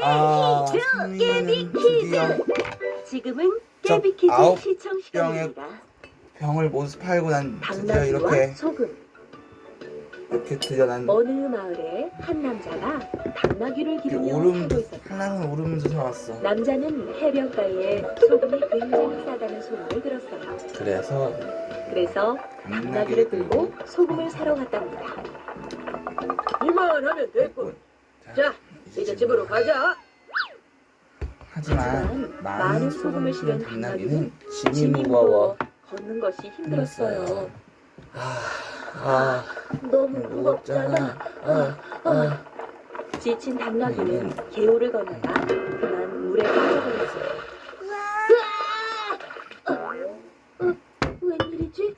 승리는 드디어 지금은 저 깨비퀴즈 9 시청 시간입니다. 병을 모두 팔고 난 드디어 당나귀와 이렇게 소금. 드디어 난 어느 마을에 한 남자가 당나귀를 기르며 살고 오름도 있었다. 하나는 오름도 사왔어. 남자는 해변가에 소금이 굉장히 싸다는 소문을 들었어요. 그래서 당나귀를 끌고 소금을 사러 갔답니다. 이만하면 됐군. 자, 이제 집으로 가자. 하지만 많은 소금을 실은 당나귀는 짐이 짐이 무거워. 걷는 것이 힘들었어요. 너무 무겁잖아. 지친 당나귀는 개울을 건너다 그만 물에 빠져버렸어요. 웬일이지?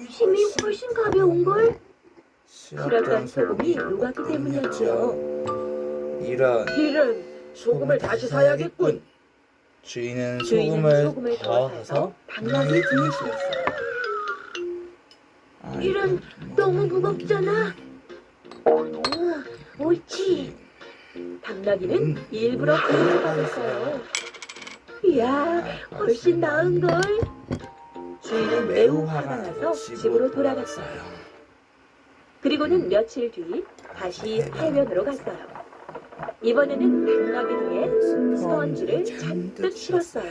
힘이 훨씬 가벼운걸? 실었던 소금이 녹았기 때문이었죠. 이런 소금을 다시 사야겠군. 주인은 주인은 소금을 더 해서 당나귀 등에 실었어요. 이런 너무 무겁잖아. 옳지. 당나귀는 일부러 개울에 빠졌어요. 이야, 훨씬 나은걸. 주인은 매우 화가 나서 집으로 돌아갔어요. 그리고는 며칠 뒤 다시 해변으로 갔어요. 이번에는 당나귀 등에 스펀지를 잔뜩 실었어요.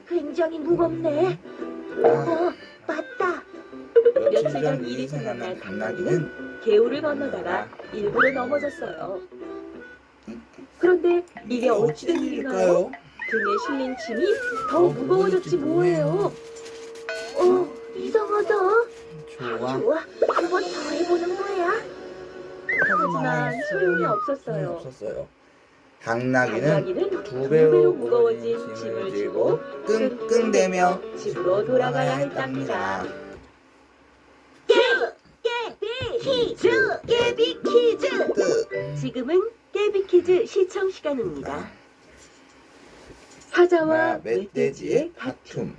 굉장히 무겁네. 맞다. 며칠 전 일이 생각난 당나귀는 개울을 건너다가 일부러 넘어졌어요. 그런데 이게 어찌 된 일일까요? 등에 실린 짐이 더 무거워졌지 뭐예요. 이상하다. 좋아, 한 번 더 해보는 거야. 하지만 소용이 없었어요. 당나귀는 두 배로 무거워진 짐을 지고 끙끙대며 집으로 돌아가야 했답니다. 깨비퀴즈! 지금은 깨비퀴즈 시청 시간입니다. 사자와 멧돼지의 다툼.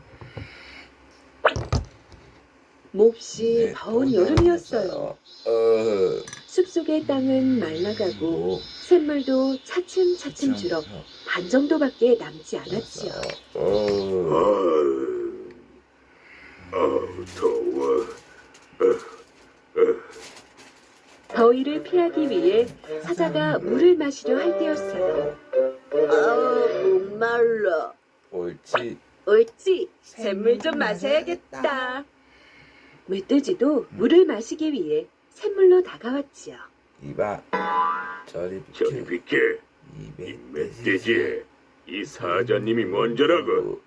몹시 더운 여름이었어요. 숲속의 땅은 말라가고 샘물도 차츰차츰 줄어 반 정도밖에 남지 않았지요. 더워. 더위를 피하기 위해 사자가 물을 마시려 할 때였어요. 목말라. 옳지, 샘물 좀 마셔야겠다. 멧돼지도 물을 마시기 위해 샘물로 다가왔지요. 이봐, 저리 저리 비켜. 비켜. 이 이 멧돼지. 멧돼지. 이 사자님이 먼저라고.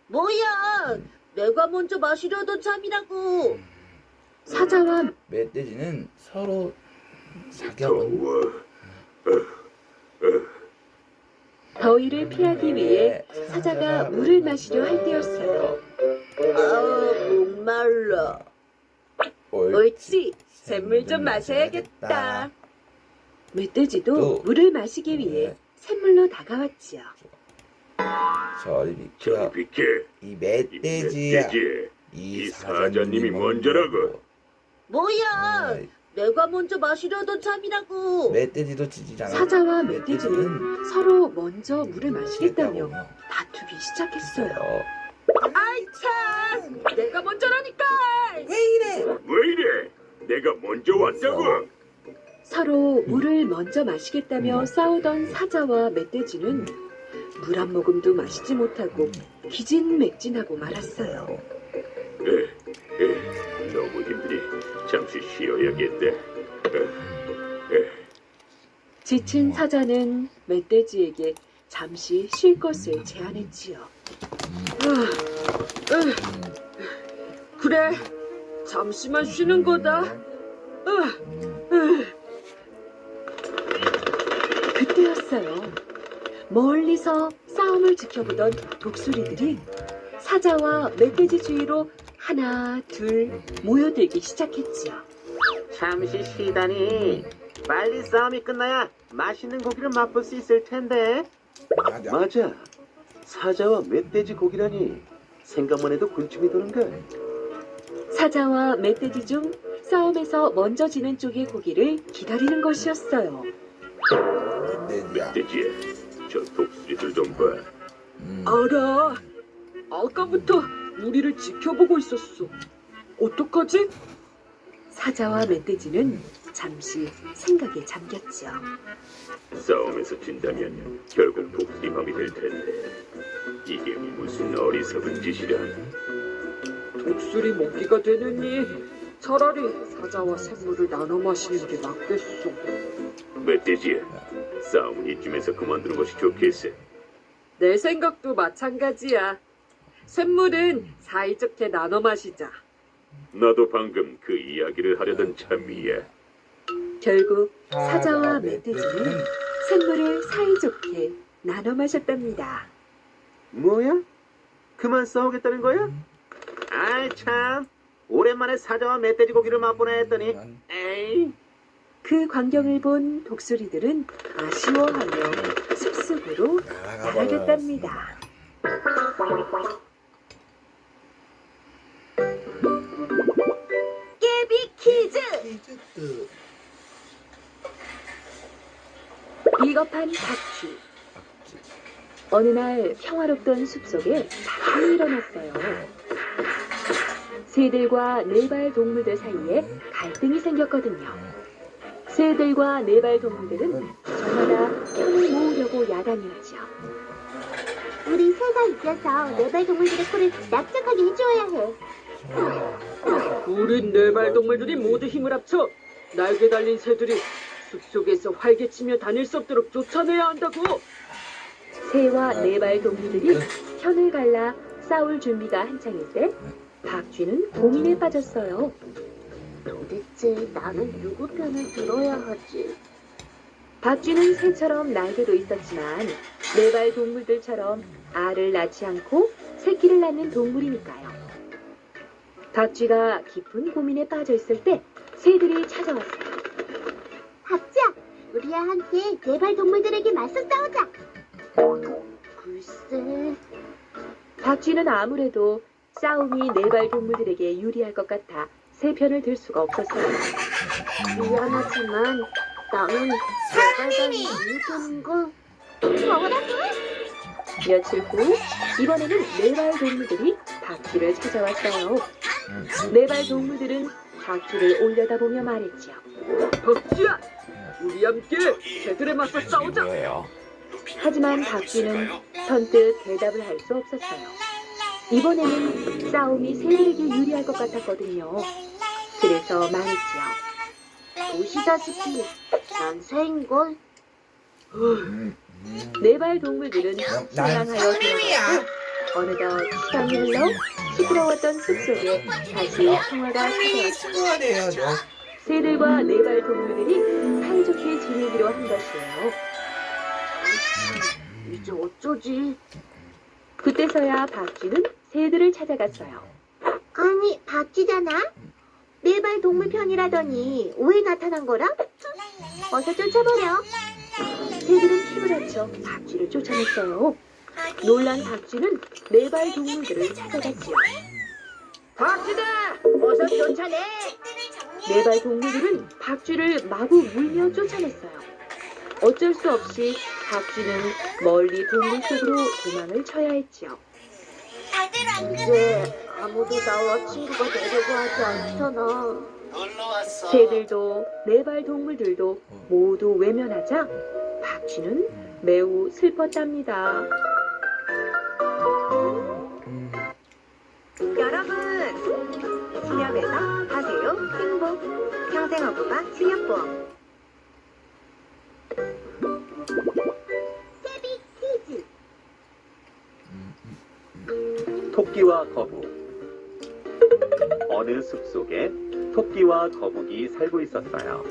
뭐야, 내가 먼저 마시려던 잠이라고. 사자와 멧돼지는 서로 사격은 더워. 더위를 피하기 위해 사자가 물을 마시려 할 때였어요. 목말라. 옳지, 샘물 좀 마셔야겠다. 멧돼지도 물을 마시기 위해 샘물로 다가왔지요. 저리 저리 비켜. 비켜. 이 이 멧돼지야. 멧돼지. 이 사자님이 먼저라고. 뭐야, 내가 먼저 마시려던 잠이라고. 멧돼지도 지지잖아. 사자와 멧돼지는 서로 먼저 물을 마시겠다며 다투기 시작했어요. 아이 참, 내가 먼저라니까. 왜 이래? 내가 먼저 왔다고. 서로 물을 먼저 마시겠다며 싸우던 사자와 멧돼지는 물 한 모금도 마시지 못하고 기진맥진하고 말았어요. 너무 힘드니 잠시 쉬어야겠다. 지친 사자는 멧돼지에게 잠시 쉴 것을 제안했지요. 그래, 잠시만 쉬는 거다. 그때였어요. 멀리서 싸움을 지켜보던 독수리들이 사자와 멧돼지 주위로 하나, 둘 모여들기 시작했지요. 잠시 쉬다니 빨리 싸움이 끝나야 맛있는 고기를 맛볼 수 있을 텐데. 맞아. 사자와 멧돼지 고기라니 생각만 해도 군침이 도는걸. 사자와 멧돼지 중 싸움에서 먼저 지는 쪽의 고기를 기다리는 것이었어요. 멧돼지 멧돼지야, 저 독수리들 좀 봐. 알아. 아까부터 우리를 지켜보고 있었어. 어떡하지? 사자와 멧돼지는 잠시 생각에 잠겼지요. 싸움에서 진다면 결국 독수리맘이 될 텐데 이게 무슨 어리석은 짓이라. 독수리 먹기가 되느니 차라리 사자와 샘물을 나눠 마시는 게 낫겠어. 멧돼지야, 싸움은 이쯤에서 그만두는 것이 좋겠어. 내 생각도 마찬가지야. 샘물은 사이좋게 나눠 마시자. 나도 방금 그 이야기를 하려던 참이야. 결국 사자와 멧돼지는 샘물을 사이좋게 나눠 마셨답니다. 뭐야? 그만 싸우겠다는 거야? 아이 참, 오랜만에 사자와 멧돼지 고기를 맛보네 했더니 에이. 그 광경을 본 독수리들은 아쉬워하며 숲속으로 나아갔답니다. 깨비 퀴즈! 퀴즈. 비겁한 박쥐. 어느 날 평화롭던 숲속에 사건이 일어났어요. 새들과 네발 동물들 사이에 갈등이 생겼거든요. 새들과 네발 동물들은 저마다 편을 모으려고 야단이었죠. 우리 새가 이겨서 네발 동물들의 코를 납작하게 해주어야 해. 우린 네발 동물들이 모두 힘을 합쳐 날개 달린 새들이 숲속에서 활개치며 다닐 수 없도록 쫓아내야 한다고. 새와 네발 동물들이 편을 갈라 싸울 준비가 한창일 때 박쥐는 고민에 빠졌어요. 도대체 나는 누구 편을 들어야 하지? 박쥐는 새처럼 날개도 있었지만 네발 동물들처럼 알을 낳지 않고 새끼를 낳는 동물이니까요. 박쥐가 깊은 고민에 빠져 있을 때 새들이 찾아왔어요. 박쥐야, 우리와 함께 네발 동물들에게 맞서 싸우자. 글쎄, 박쥐는 아무래도 싸움이 네발 동물들에게 유리할 것 같아 새 편을 들 수가 없었어요. 미안하지만 나는 네발 달린 우유 편인걸. 뭐라고? 며칠 후 이번에는 네발 동물들이 박쥐를 찾아왔어요. 네발 동물들은 박쥐를 올려다보며 말했지요. 박쥐야, 우리 함께 새들에 맞서 싸우자. 뭐예요? 하지만 박쥐는 선뜻 대답을 할 수 없었어요. 이번에는 싸움이 새들에게 유리할 것 같았거든요. 그래서 말했지요. 보시다시피 난 새인걸. 네발 동물들은 실망하여 돌아갔고 어느덧 시간이 흘러 시끄러웠던 숲속에 다시 평화가 찾아왔죠. 친구가 돼야죠. 새들과 네발 동물들이 사이좋게 지내기로 한 것이에요. 이제 어쩌지? 그때서야 박쥐는 새들을 찾아갔어요. 아니, 박쥐잖아? 네발 동물 편이라더니 왜 나타난 거라? 어서 쫓아버려. 새들은 힘을 합쳐 박쥐를 쫓아냈어요. 놀란 박쥐는 네발 동물들을 찾아갔지요. 박쥐다, 어서 쫓아내. 네발 동물들은 박쥐를 마구 물며 쫓아냈어요. 어쩔 수 없이 박쥐는 멀리 동굴 속으로 도망을 쳐야 했지요. 이제 아무도 나와 친구가 되려고 하지 않잖아. 새들도 네발 동물들도 모두 외면하자 박쥐는 매우 슬펐답니다. 여러분, 신협에서 하세요 행복 평생어부가 신협보험. 깨비 퀴즈. 토끼와 거북. 어느 숲속에 토끼와 거북이 살고 있었어요.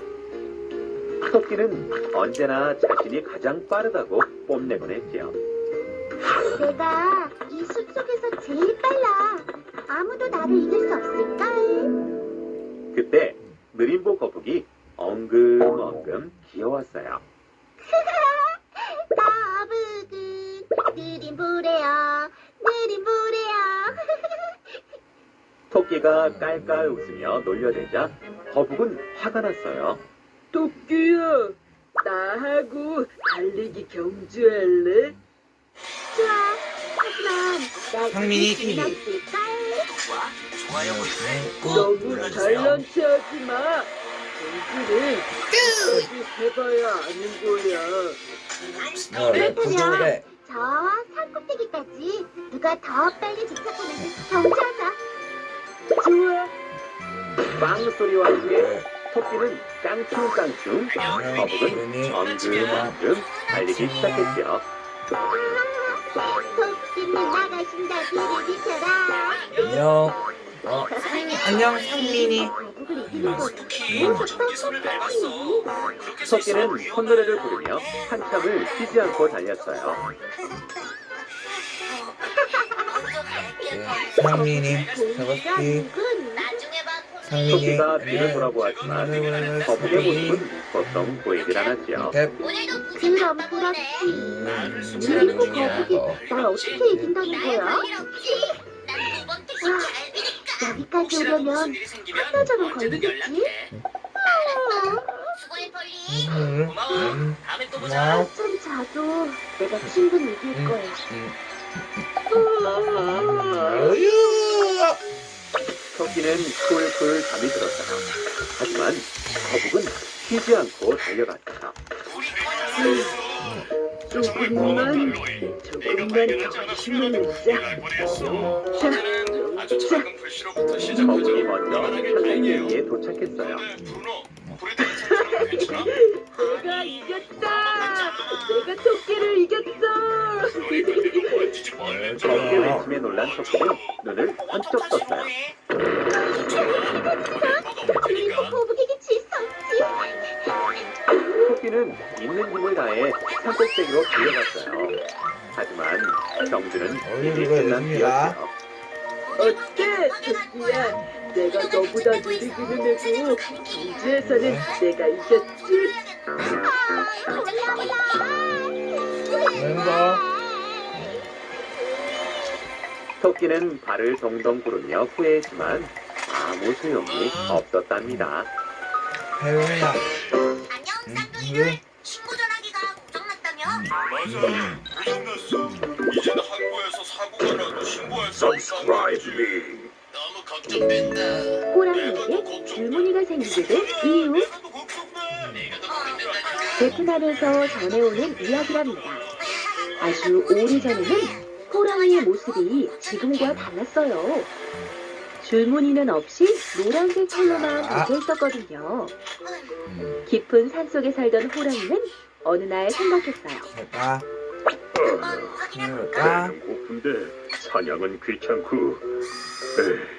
토끼는 언제나 자신이 가장 빠르다고 뽐내곤 했지요. 내가 이 숲속에서 제일 빨라. 아무도 나를 이길 수 없을까? 그때 느림보 거북이 엉금엉금 기어왔어요. 거북은 느린 불에요. 느린 불에요. 토끼가 깔깔 웃으며 놀려대자 거북은 화가 났어요. 토끼야, 나하고 달리기 경주할래? 좋아. 하지만 나 상민이 이길 수 TV. 있을까? 너무 잘난 체하지 마. 경주는 끝까지 해봐야 아는 거야. 구조래. 저 산꼭대기까지 누가 더 빨리 도착하는지 경주하자. 좋아. 빵 소리와 함께 토끼는 깡충깡충, 거북은 엉금엉금 달리기 시작했죠. 토끼는 나가신다. 비를 비켜라. 안녕. 안녕 상민이. 거북을 이기는 거 토끼는 콧노래를 부르며 한참을 쉬지 않고 달렸어요. 상민이 잡았지. 상민이. 토끼가 뒤를 돌아보았지만 거북의 모습은 보통 보이질 않았죠. 그럼 그렇지. 그리고 거북이 날 어떻게 이긴다는 거야? 여기까지 오려면 한나절은 걸리겠지? 좀 자도 내가 충분히 이길 거야. 토끼는 쿨쿨 잠이 들었어요. 하지만 거북은 쉬지 않고 달려갔어요. 조금만 더 힘을 내자. 거북이 먼저 선생님에게 도착했어요. 내가 이겼다. 내가 토끼를 이겼어. 거북의 외침에 놀란 토끼는 눈을 번쩍 떴어요. 그리고 거북이기 질 수 없지. 토끼는 있는 힘을 다해 산꼭대기로 달려갔어요. 하지만 경주는 이미 끝난 뒤였어요. 어때, 토끼야? 내가 너보다 느리기는 해도 경주에서는 내가 이겼지. 멤버. 토끼는 발을 동동 구르며 후회했지만 아무 소용이 없었답니다. 혜원아. 안녕 쌍둥이들. 친구 전화기가 고장났다며? 고장났어. 이제는 항구에서 사고가 나도 신고할 수 없어. 너무 걱정된다. 호랑이에게 줄무늬가 생기게 된 이유. 베트남에서 전해오는 이야기랍니다. 아주 오래전에는 호랑이의 모습이 지금과 달랐어요. 줄무늬는 없이 노란색 컬러만 묻혀 있었거든요. 깊은 산속에 살던 호랑이는 어느 날 생각했어요. 할까? 해볼까? 배는 고픈데 사냥은 귀찮고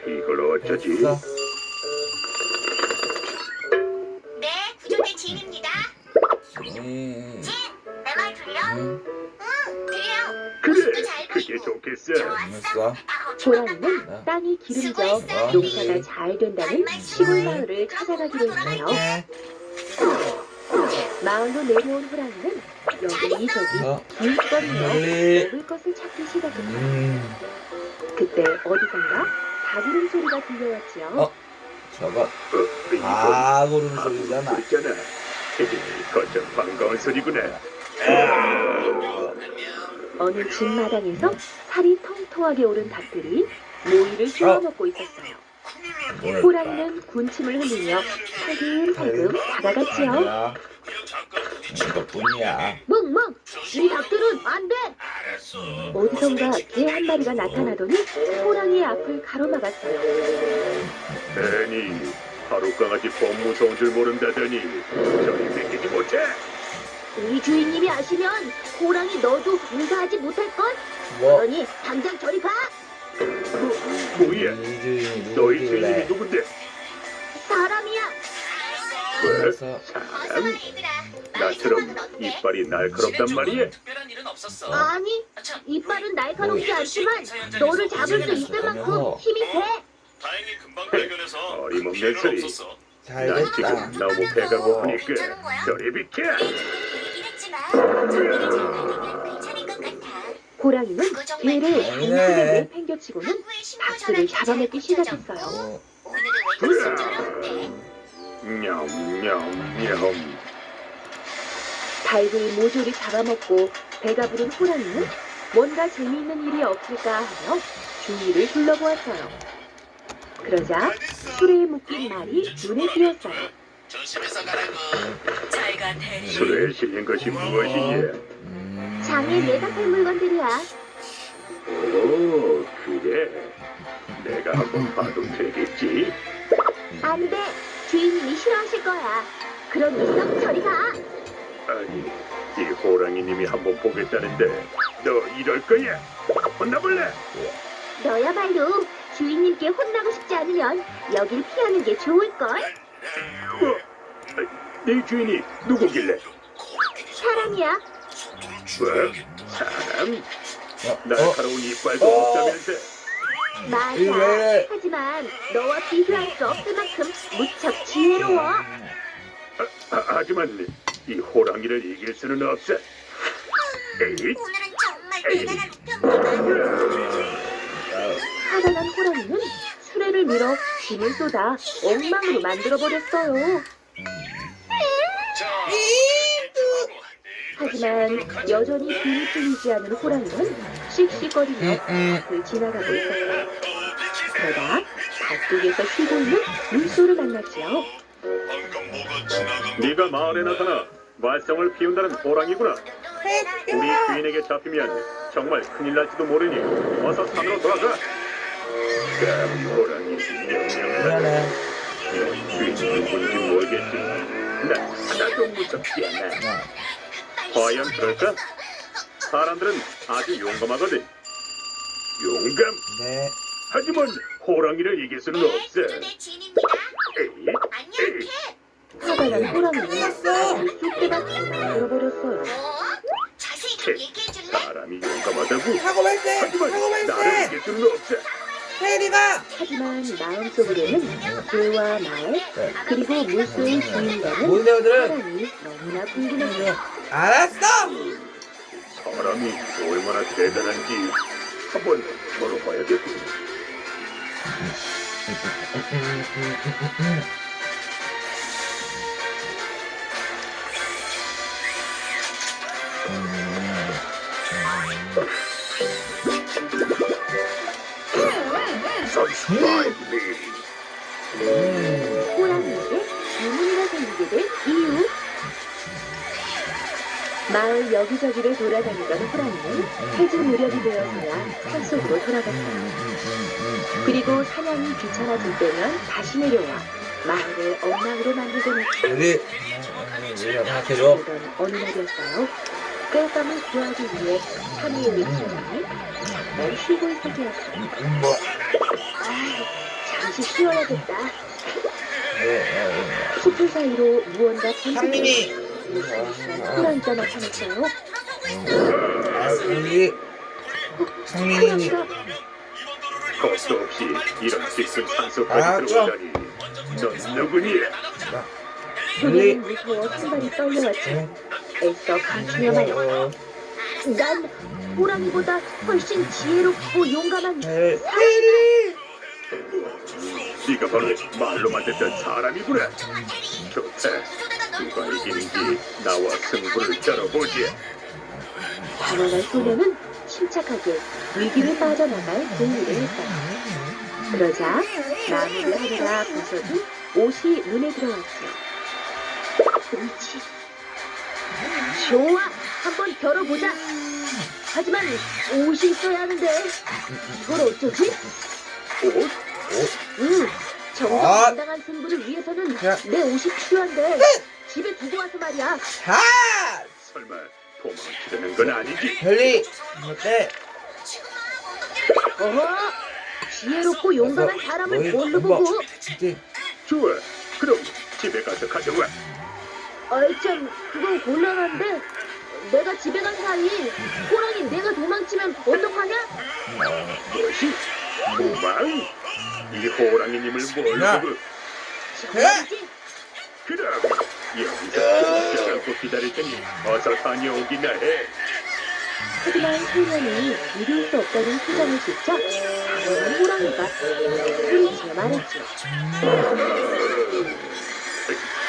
이걸 어쩌지? 됐어. 네, 구조대 진입니다. 음. 내 말 들려? 응, 들려. 그래, 모습도 잘 그게 보이고. 좋겠어. 됐어. 호랑이는 땅이 기름져 농사가 잘 된다는 시골 마을을 찾아가기로 했어요. 네. 마을로 내려온 호랑이는 여기저기 기웃거리며 멀리. 먹을 것을 찾기 시작했어요. 그때 그때 어디선가 가구름 소리가 들려왔지요. 저거 이건 가구름 소리잖아. 소리잖아. 거참 반가운 소리구나. 어느 집마당에서 살이 통통하게 오른 닭들이 모이를 휘어먹고 있었어요. 호랑이는 군침을 흘리며 살금살금 다가갔지요. 아니야. 이것뿐이야. 멍멍, 이 닭들은 안 돼. 어디선가 개 한 마리가 나타나더니 호랑이의 앞을 가로막았어요. 아니, 하룻강아지 법 무서운 줄 모른다더니 저리 믿기지 못해. 우리 주인님이 아시면 호랑이 너도 인사하지 못할걸? 뭐? 그러니 당장 저리 가. 뭐야? 이 주인이 너희 주인이 누구길래? 누군데? 사람이야. 왜? 그래서 참, 나처럼 이빨이 날카롭단 말이야? 아니, 이빨은 날카롭지 않지만 너를 잡을 수 있을 만큼 힘이 돼. 다행히 금방 발견해서 어림없는 소리. 잘 난 지금 됐다. 너무 배가 고프니까 저리 비켜. 호랑이는 개를 아니네. 단순하게 내팽겨치고는 닭들을 잡아먹기 시작했어요. 냠냠냠. 닭을 모조리 잡아먹고 배가 부른 호랑이는 뭔가 재미있는 일이 없을까 하며 주위를 둘러보았어요. 그러자 수레에 묶인 말이 눈에 띄었어요. 조심해서 가라고. 잘가 대리. 술에 실린 것이 무엇이지? 장에 내다팔 물건들이야. 오, 그래. 내가 한번 봐도 되겠지? 안 돼. 주인님이 싫어하실 거야. 그럼 이썩 저리 가. 아니, 이 호랑이님이 한번 보겠다는데 너 이럴 거야? 혼나볼래? 너야말로 주인님께 혼나고 싶지 않으면 여길 피하는 게 좋을걸. 네 주인이 누구길래? 사람이야. 뭐? 사람? 날카로운 이빨도 없다면서? 맞아. 이래. 하지만 너와 비교할 수 없을 만큼 무척 지혜로워. 하지만 이 호랑이를 이길 수는 없어. 에잇, 오늘은 정말 대단한 우편물이다. 화가 난 호랑이는 수레를 밀어 힘을 쏟아 엉망으로 만들어버렸어요. 하지만 여전히 힘이 풀리지 않은 호랑이는 씩씩거리며 밭을 지나가고 있었어요. 그러다 밭속에서 쉬고 있는 물소를 만났지요. 방금 뭐가 지나간 네가 마을에 나타나 말썽을 피운다는 호랑이구나. 우리 주인에게 잡히면 정말 큰일 날지도 모르니 어서 산으로 돌아가. 깜 호랑이 명령만. 미안해. 주인이 누군지 모르겠지. 난 하나도 무섭지 않아. 과연 그럴까? 사람들은 아주 용감하거든. 용감? 네. 하지만 호랑이를 이길 수는 없어. 수준의 진입니다. 에잇, 에잇. 화가 난 호랑이는 아주 쑥대밭을 만들어버렸어요. 자세히 얘기해줄래? 사람이 용감하다고? 사고 발생! 하지만 사고 나를 발생! 이길 수는 없어. 혜리가! 하지만 마음속으로는 개와 말 그리고 물소의 주인과는 몬데어들은 사랑이 너무나 궁금했어요. 알았어! 사람이 얼마나 대단한지 한번 걸어봐야겠군. Subscribe me. 호랑이에게 주문이가 생기게 된 이유. 마을 여기저기를 돌아다니던 호랑이는 해질 무렵이 되어서야 산속으로 돌아갔어요. 그리고 사냥이 귀찮아질 때면 다시 내려와 마을을 엉망으로 만들곤 했죠. 여기 우리가 생각해줘. 그러던 어느 날이었어요. 땔감을 구하기 위해 산에 있는 팀장이 잠깐 쉬고 있을 때였어요. 뭐? 잠시 쉬어야겠다. 네. 숲을 사이로 무언가 상민이! 호랑이가 나타났어요. 상민이! 상민이! 호랑이가 겁도 없이 이런 깊은 아, 산속까지 들어오다니. 넌 누구니? 소리는 무서워 손발이 떨려왔지만 애써 감추며 말했어요. 난 호랑이보다 훨씬 지혜롭고 용감한 혜리! 네가 바로 말로만 듣던 사람이구나. 좋다. 누가 이기는지 나와 승부를 겨뤄보지. 당황한 소녀는 침착하게 위기를 빠져나갈 준비를 했어요. 그러자 나무를 하느라 부서진 옷이 눈에 들어왔죠. 옳지. 좋아, 한번 겨뤄보자. 하지만 옷이 있어야 하는데 이걸 어쩌지? 옷? 정정 아. 당당한 승부를 위해서는 야. 내 옷이 필요한데 집에 두고 와서 말이야. 자! 설마 도망치려는 건 아니지? 혜리! 어때? 어허, 지혜롭고 용감한 사람을 너희 뭘로 엄마. 보고? 이제 좋아. 그럼 집에 가서 가져와. 아이 참, 그건 곤란한데 내가 집에 간 사이 호랑이 내가 도망치면 어떡하냐? 뭐지? 도망? 이 호랑이님을 뭘로 야. 보고? 정말이지? 그럼 여기서 꼼짝 않고 기다릴 테니 어서 다녀오기나 해. 하지만 소년이 믿을 수 없다는 표정을 짓자 당황한 호랑이가 소리치며 말했죠.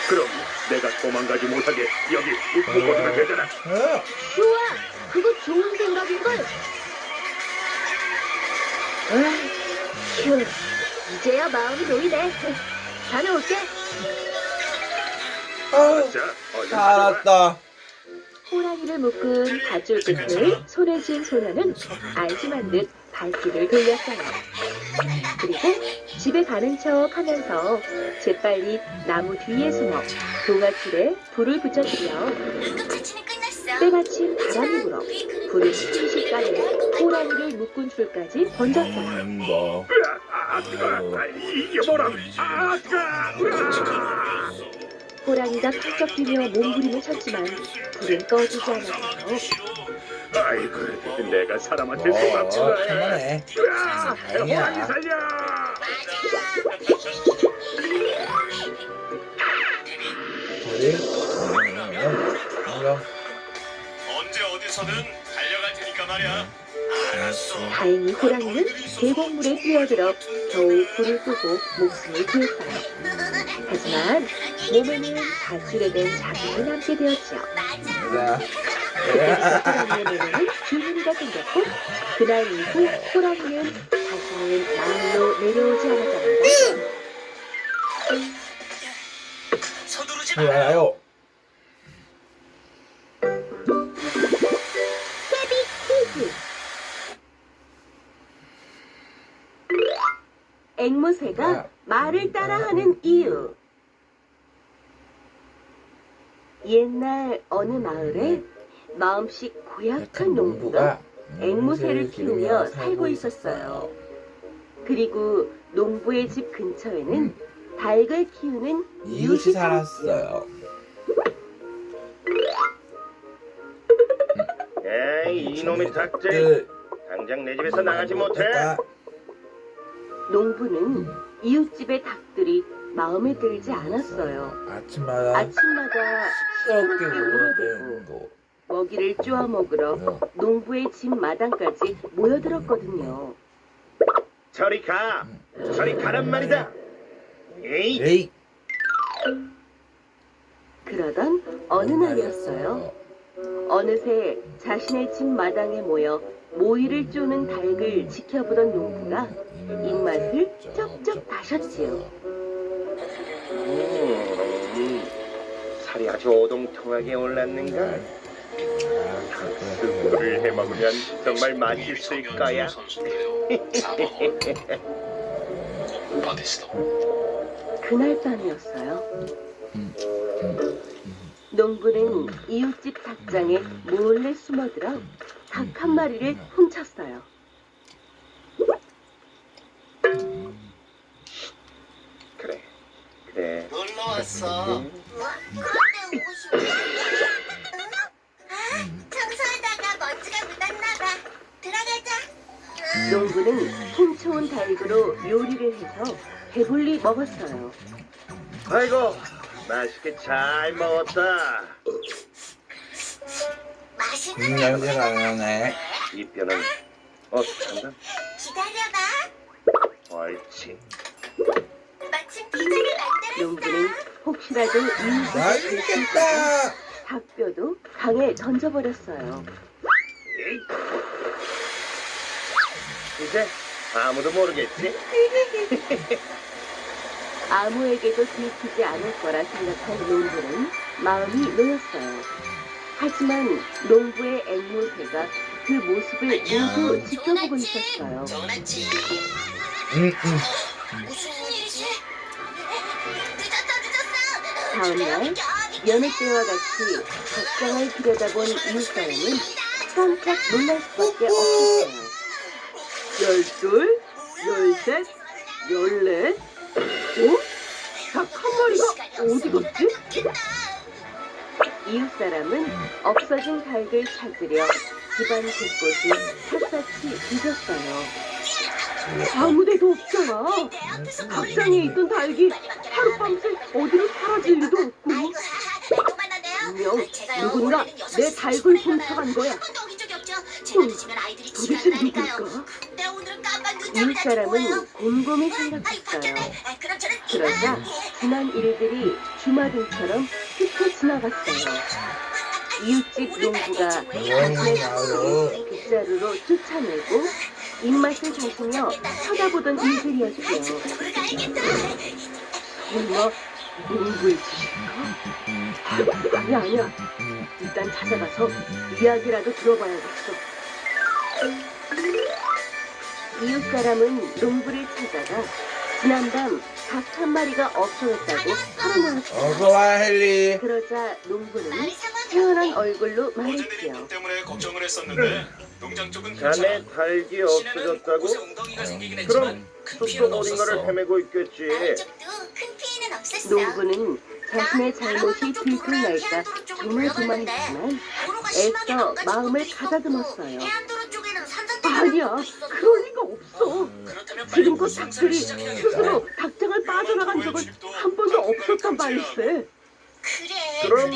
그럼 내가 도망가지 못하게 여기 묶어두면 되잖아. 좋아, 그거 좋은 생각인걸. 휴, 이제야 마음이 놓이네. 다녀올게. 자, 얼른 살았다. 호랑이를 묶은 밧줄 끝을 손에 쥔 소녀는 안심한 듯 발길을 돌렸어요. 그리고 집에 가는 척 하면서 재빨리 나무 뒤에 숨어 동아줄에 불을 붙여주며 자치는 끝났어. 때마침 바람이 불어 불을 순식간에 호랑이를 묶은 줄까지 번졌어요. 뭐. 이게 뭐라? 호랑이가 펄쩍 뛰며 몸부림을 쳤지만 불은 꺼지지 않았어요. 아이고, 내가 사람한테 도망치네. 편하네. 호랑이 다행이야. 살려! 언제 어디서든 달려갈 테니까 말이야. 알았어. 다행히 호랑이는 계곡물에 뛰어들어 겨우 불을 끄고 목숨을 구했어요. 하지만 몸에는 밧줄에 댄 자국이 남게 되었지요. 호랑이의 몸에는 주름이가 생겼고 그날 이후 호랑이는 다시는 마을로 내려오지 않았답니다. 서두르지 마. 알아요. 퀴즈. 앵무새가 말을 따라하는 이유. 옛날 어느 마을에 마음씨 고약한 농부가 앵무새를 키우며 살고 있었어요. 그리고 농부의 집 근처에는 닭을 키우는 이웃이 살았어요. 에이 이놈의 닭들 당장 내 집에서 나가지 못해. 농부는 이웃집의 닭들이 마음에 들지 않았어요. 아침마다 아침마다 시끄럽게 썩게 울어대고 울어대고 먹이를 쪼아 먹으러 농부의 집 마당까지 모여들었거든요. 저리 가. 저리 가란 말이다. 에이. 에이. 그러던 어느 날이었어요. 어느새 자신의 집 마당에 모여 모이를 쪼는 닭을 지켜보던 농부가 입맛을 쩍쩍 다셨지요. 살이 아주 오동통하게 올랐는가? 스프를 해먹으면 정말 맛있을 거야. 그날 밤이었어요. 농부는 이웃집 닭장에 몰래 숨어들어 닭 한 마리를 훔쳤어요. 그래. 놀러 왔어. 그런데 오고 싶어. 청소하다가 먼지가 묻었나봐. 들어가자. 농부는 훔쳐온 닭으로 요리를 해서 배불리 먹었어요. 아이고 맛있게 잘 먹었다. 맛있는 냄새가 나네. 이 뼈는 어떡한다? 기다려봐. 옳지. 마침 피자를 만들었어. 농부는 혹시라도 이웃에게 맛있겠다. 닭뼈도 강에 던져버렸어요. 에이. 이제 아무도 모르겠지? 아무에게도 들키지 않을 거라 생각한 농부는 마음이 놓였어요. 하지만 농부의 앵무새가 그 모습을 모두 지켜보고 있었어요. 좋았지. 무슨 일이지? 늦었어. 다음날 여느 때와 같이 닭장을 들여다본 이웃사람은 깜짝 놀랄 수밖에 없었어요. 12, 13, 14. 어? 닭 한 마리가 어디 갔지? 이웃사람은 없어진 닭을 찾으려 집안 곳곳이 샅샅이 뒤졌어요. 아무데도 없잖아. 닭장에 있던 닭이 하룻밤새 어디로 사라질 리도 없고. 분명 누군가 내 닭을 훔쳐간 거야. 도대체 누굴까? 이웃 사람은 곰곰이 생각했어요. 그러자 지난 일들이 주마등처럼 스쳐 지나갔어요. 이웃집 농부가 자신의 소를 빗자루로 쫓아내고 입맛을 다시며 쳐다보던 일들이었어요. 설마 농부의 짓인가? 아니야. 일단 찾아가서 이야기라도 들어봐야겠어. 이웃 사람은 농부를 찾아가 지난밤 닭 한 마리가 없어졌다고 털어놓았어요. 어서와 헨리. 그러자 농부는 태어난 얼굴로 말했지요. 때문에 걱정을 했었는데 농장 쪽은 자네 닭이 없어졌다고? 그럼 숲속 어딘가를 헤매고 있겠지. 농부는 자신의 잘못이 들통날까 조마조마했지만 애써 마음을 가다듬었어요. 아니야, 그럴 리가 없어. 지금껏 닭들이 스스로 닭장을 빠져나간 적은 한 번도 없었단 말일세. 그럼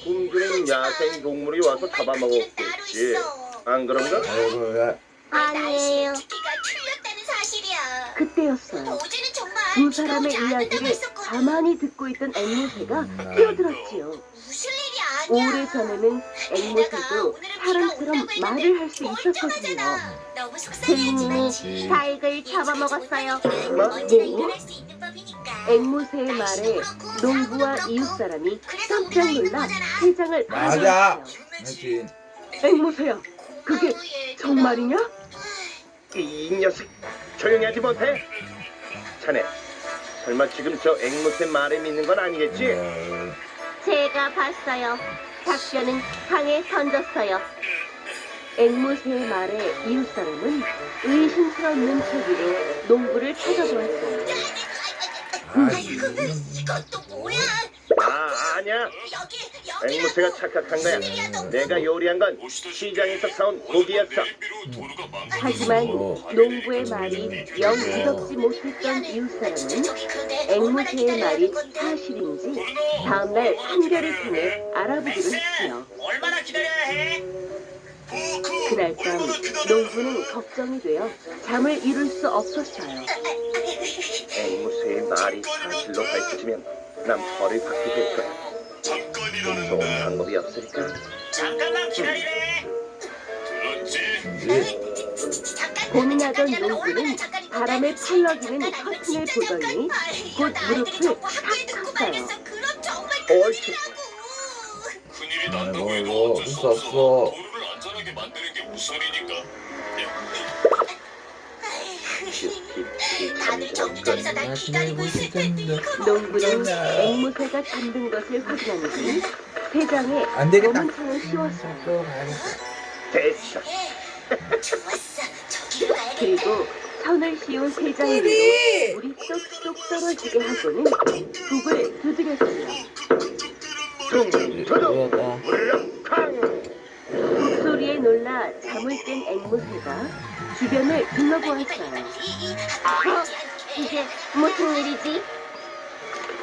굶주린 야생 동물이 와서 잡아먹었겠지. 안 그런가? 아이고야. 아니에요. 그때였어요. 두 사람의 이야기를 가만히 듣고 있던 앵무새가 뛰어들었지요. 오래전에는 앵무새도 사람처럼 말을 할 수 있었거든요. 주인님이 닭을 잡아먹었어요. 뭐? 앵무새의 말에 농부와 이웃 사람이 깜짝 놀라 회장을 맞아. 바라보았어요. 그렇지. 앵무새야, 그게 정말이냐? 이 녀석 조용히 하지 못해. 자네 설마 지금 저 앵무새 말에 믿는 건 아니겠지? 제가 봤어요. 닭뼈는 방에 던졌어요. 앵무새의 말에 이웃 사람은 의심스러운 눈초리로 농부를 찾아보았어요. 이것도 뭐야? 아니야. 앵무새가 착각한 거야. 내가 요리한 건 시장에서 사온 고기였어. 하지만 농부의 말이 영 믿었지 못했던 이웃 사람은 앵무새의 말이 사실인지 다음날 판결을 통해 알아보기로 했지요. 얼마나 기다려야 해? 그날 밤 농부는 걱정이 되어 잠을 이룰 수 없었어요. 앵무새의 말이 사실로 밝혀지면 난 벌을 받게 될 거야. 좋은 잠깐이라는데 방법이 없을까? 잠깐만 기다리래. 들었지? 고민하던 농부는 바람에 펄럭이는 커튼을 보더니 곧 무릎을 탁 쳤어요. 옳지. 큰일이 난다고 아이고, 해도 이거 어쩔 어쩔 수 수 없어. 없어. 도로를 안전하게 만드는 게 우선이니까. 다들 정류장에서 날 기다리고 있을 텐데 농부는 앵무새가 잠든 것을 확인한 뒤 회장에 안 되겠다. 검은 창을 씌웠어요. 또 가야겠다. 됐어. 좋았어. 저기로 가야겠다. 그리고 선을 씌운 회장 위로 물이 쏙쏙 떨어지게 하고는 북을 두드렸어요. 퉁퉁 이거다. 물렁탕. 북소리에 놀라 잠을 깬 앵무새가 주변을 둘러보았어요. 이게 무슨 일이지?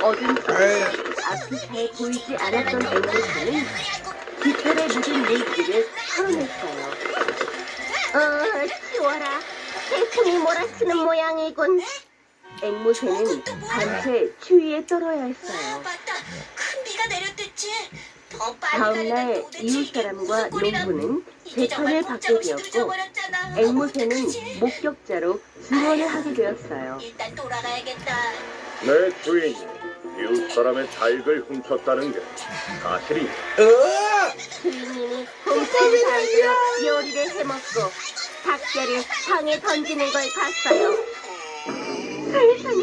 어둠 속에 앞이 잘 보이지 않았던 앵무새는 깃털에 묻은 물기를 털어냈어요. 치워라. 태풍이 몰아치는 모양이군. 앵무새는 반채 추위에 떨어야 했어요. 맞다. 큰 비가 내렸댔지. 더 빨리 다음날 가려면 도대체 이웃 이게 사람과 무슨 꼴이라고. 농부는 이제 정말 재판을 받게 꼼짝없이 되었고 늦어버렸잖아. 앵무새는 어떡하지? 목격자로 증언을 하게 되었어요. 일단 돌아가야겠다. 내 주인이 이웃 사람의 닭을 훔쳤다는 게 사실이. 주인님이 홈페이지 닭으로 요리를 해먹고 닭뼈를 방에 던지는 걸 봤어요. 세상에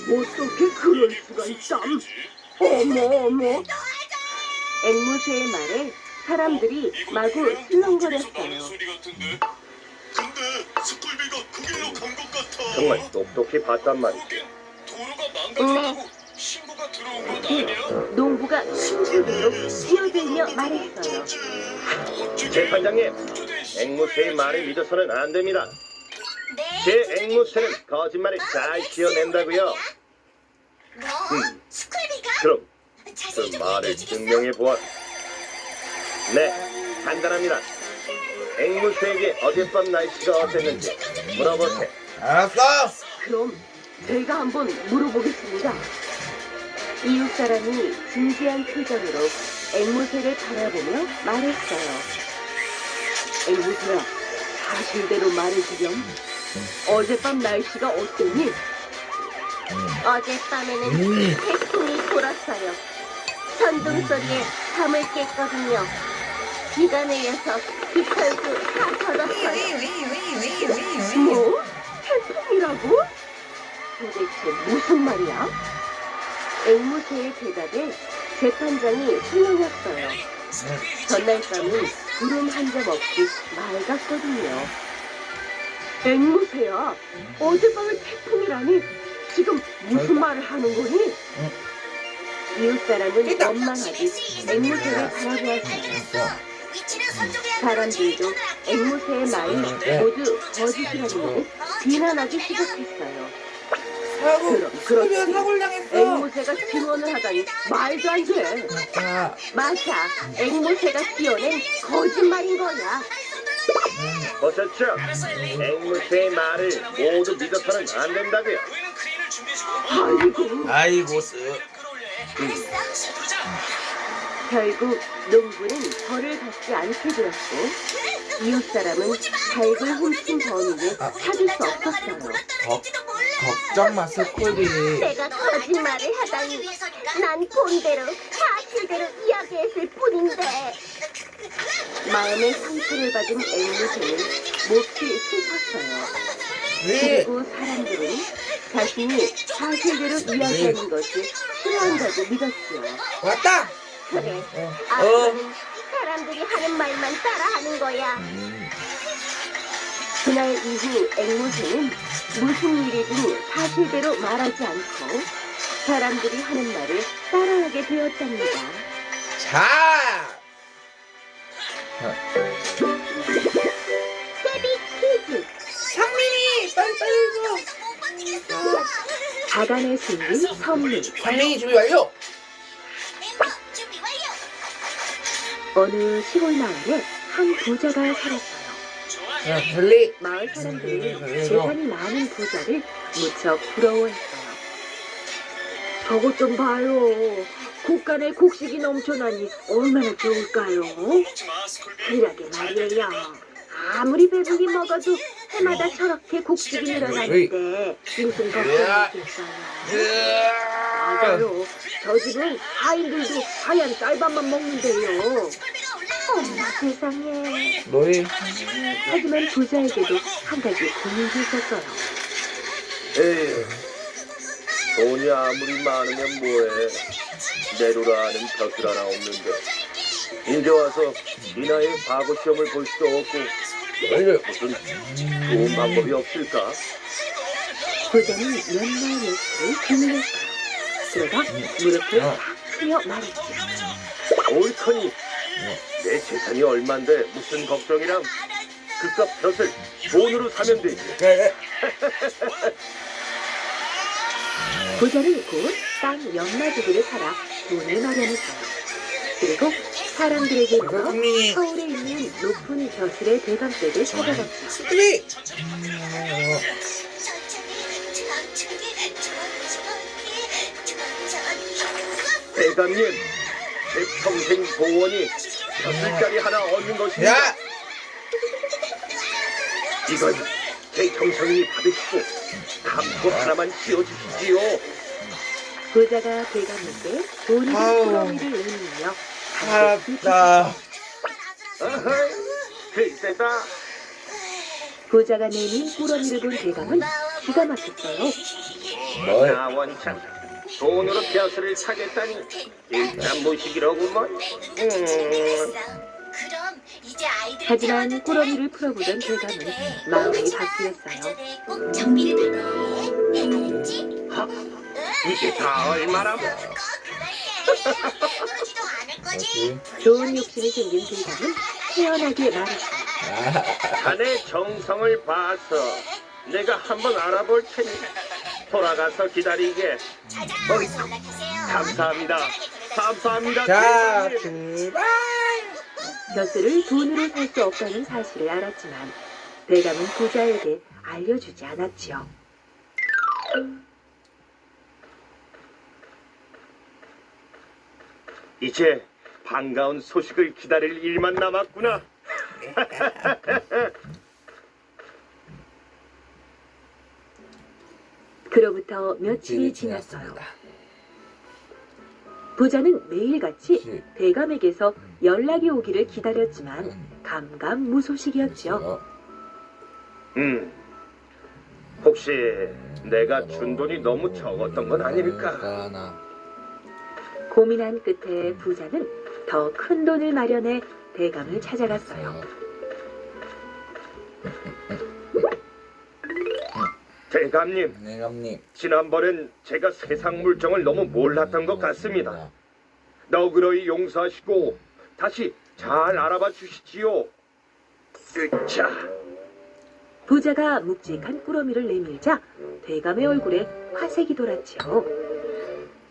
어떻게 그럴 수가 있담? 어머. 앵무새의 말에 사람들이 마구 슬렁거렸어요. 소리 같은데. 근데 스쿨비가 그 길로 간 것 같아. 정말 똑똑히 봤단 말이지. 도로가 망가졌다고 신고가 들어온 것 아니야? 농부가 신기로 뛰어들며 말했어요. 재판장님, 앵무새의 말을 믿어서는 안 됩니다. 네. 제 앵무새는 거짓말을 잘 지어낸다고요. 뭐? 스쿨비가? 그럼 그 자세히 좀 말을 얘기해주겠어? 증명해 보았. 네, 간단합니다. 앵무새에게 어젯밤 날씨가 어땠는지 물어보세요. 알았어. 그럼 제가 한번 물어보겠습니다. 이웃 사람이 진지한 표정으로 앵무새를 바라보며 말했어요. 앵무새야, 사실대로 말해주렴. 어젯밤 날씨가 어땠니? 어젯밤에는 태풍이 불었어요. 천둥 소리에 잠을 깼거든요. 비가 내려서 깃털도 다 젖었어요. 뭐? 태풍이라고? 도대체 무슨 말이야? 앵무새의 대답에 재판장이 술렁였어요. 전날 밤은 구름 한 점 없이 맑았거든요. 앵무새야, 어젯밤에 태풍이라니? 지금 무슨 말을 하는 거니? 이웃 사람은 원망하듯 앵무새를 바라보았어요. 사람들도 앵무새의 말이 모두 거짓이라는 듯 비난하기 시작했어요. 그럼 그렇지. 사고를 당했어. 앵무새가 증언을 하다니 말도 안 돼. 맞아, 앵무새가 지어낸 거짓말인 거야. 보셨죠? 앵무새의 말을 모두 믿어서는 안 된다고요. 아이고, 아이고 쓰. 결국 농부는 벌을 받지 않게 되었고 이웃 사람은 닭을 훔친 범인을 찾을 수 없었어요. 걱정 마 스쿨비. 내가 거짓말을 하다니. 난 본대로 사실대로 이야기했을 뿐인데. 마음의 상처를 받은 앵무새는 몹시 슬펐어요. 그리고 사람들은 자신이 사실대로 이야기하는 것을 싫어한다고 믿었지요. 왔다. 그래. 앞으로는 사람들이 하는 말만 따라하는 거야. 그날 이후 앵무새는 무슨 일이든 사실대로 말하지 않고 사람들이 하는 말을 따라하게 되었답니다. 자. 세비 퀴즈. 상민이 빨리 줘. 자간에 숨긴 선물. 상민이 준비 완료. 준비 완료. 어느 시골 마을에 한 부자가 살았어요. 야 벨리. 마을 사람들은 재산이 많은 부자를 무척 부러워했어요. 저것 좀 봐요. 곡간에 곡식이 넘쳐나니 얼마나 좋을까요? 그러게 말이에요. 아무리 배불리 먹어도 해마다 저렇게 곡식이 늘어나는데 무슨 걱정이 있겠어요. 맞아요. 저 집은 하인들도 하얀 쌀밥만 먹는데요. 어머 세상에. 너희 하지만 부자에게도 한 가지 고민이 있었어요. 에휴, 돈이 아무리 많으면 뭐해. 내로라는 벼슬 하나 없는데. 이제 와서 이 나이에 과거 시험을 볼 수도 없고 너희들 무슨 좋은 방법이 없을까? 부자는 몇날 며칠 고민했어요. 그러다 무릎을 탁 트여 말했죠. 옳거니 내 재산이 얼만데 무슨 걱정이람. 그깟 벼슬 돈으로 사면 되지. 그래. 부자는 곧 땅 연마지구를 팔아 돈을 마련했어요. 그리고 사람들에게 물어 상민이. 서울에 있는 높은 벼슬의 대감댁을 찾아갔죠. 스쿨비. 대감님, 제 평생 소원이 벼슬자리 하나 얻는 것입니다. 야. 이건 제 정성이 받으시고 담보 하나만 지어주시지요. 부자가 대감에게 돈을 아우. 꾸러미를 내밀며 살았다. 어허이, 글쎄다. 부자가 내민 꾸러미를 본 대감은 기가 막혔어요. 뭘? 나 원참 돈으로 벼슬을 사겠다니 일단 무식이로구먼. 그럼 이제 아이들 하지만 꾸러미를 풀어보던 대감은 마음이 바뀌었어요. 꼭 정비를 받아. 알겠지? 이게 다 얼마나 꼭 그럴게. 그러지도 않을 거지? 그렇지. 좋은 욕심이 생긴 대감은 태연하게 말했어요. 자네 정성을 봐서 내가 한번 알아볼 테니 돌아가서 기다리게. 자자, 연락주세요. 감사합니다. 감사합니다. 자 대감님. 출발. 벼슬을 돈으로 살 수 없다는 사실을 알았지만 대감은 부자에게 알려주지 않았지요. 이제 반가운 소식을 기다릴 일만 남았구나. 그로부터 며칠이 지났어요. 부자는 매일같이 대감에게서 연락이 오기를 기다렸지만 감감무소식이었지요. 혹시 내가 준 돈이 너무 적었던 건 아닐까? 고민한 끝에 부자는 더 큰 돈을 마련해 대감을 찾아갔어요. 대감님, 대감님. 지난번엔 제가 세상 물정을 너무 몰랐던 것 같습니다. 너그러이 용서하시고 다시 잘 알아봐 주시지요. 으차. 부자가 묵직한 꾸러미를 내밀자 대감의 얼굴에 화색이 돌았지요.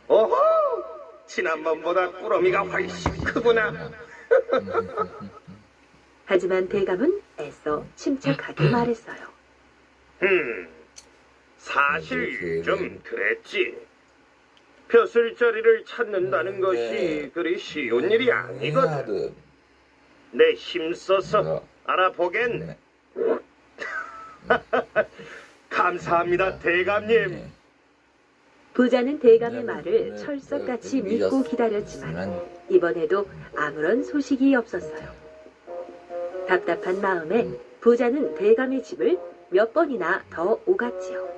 어허! 지난번보다 꾸러미가 훨씬 크구나. 하지만 대감은 애써 침착하게 말했어요. 사실 좀 그랬지. 벼슬자리를 찾는다는 것이 그리 쉬운 일이 아니거든. 내 힘써서 알아보겠네. 감사합니다, 대감님. 부자는 대감의 말을 철석같이 믿고 기다렸지만 이번에도 아무런 소식이 없었어요. 답답한 마음에 부자는 대감의 집을 몇 번이나 더 오갔지요.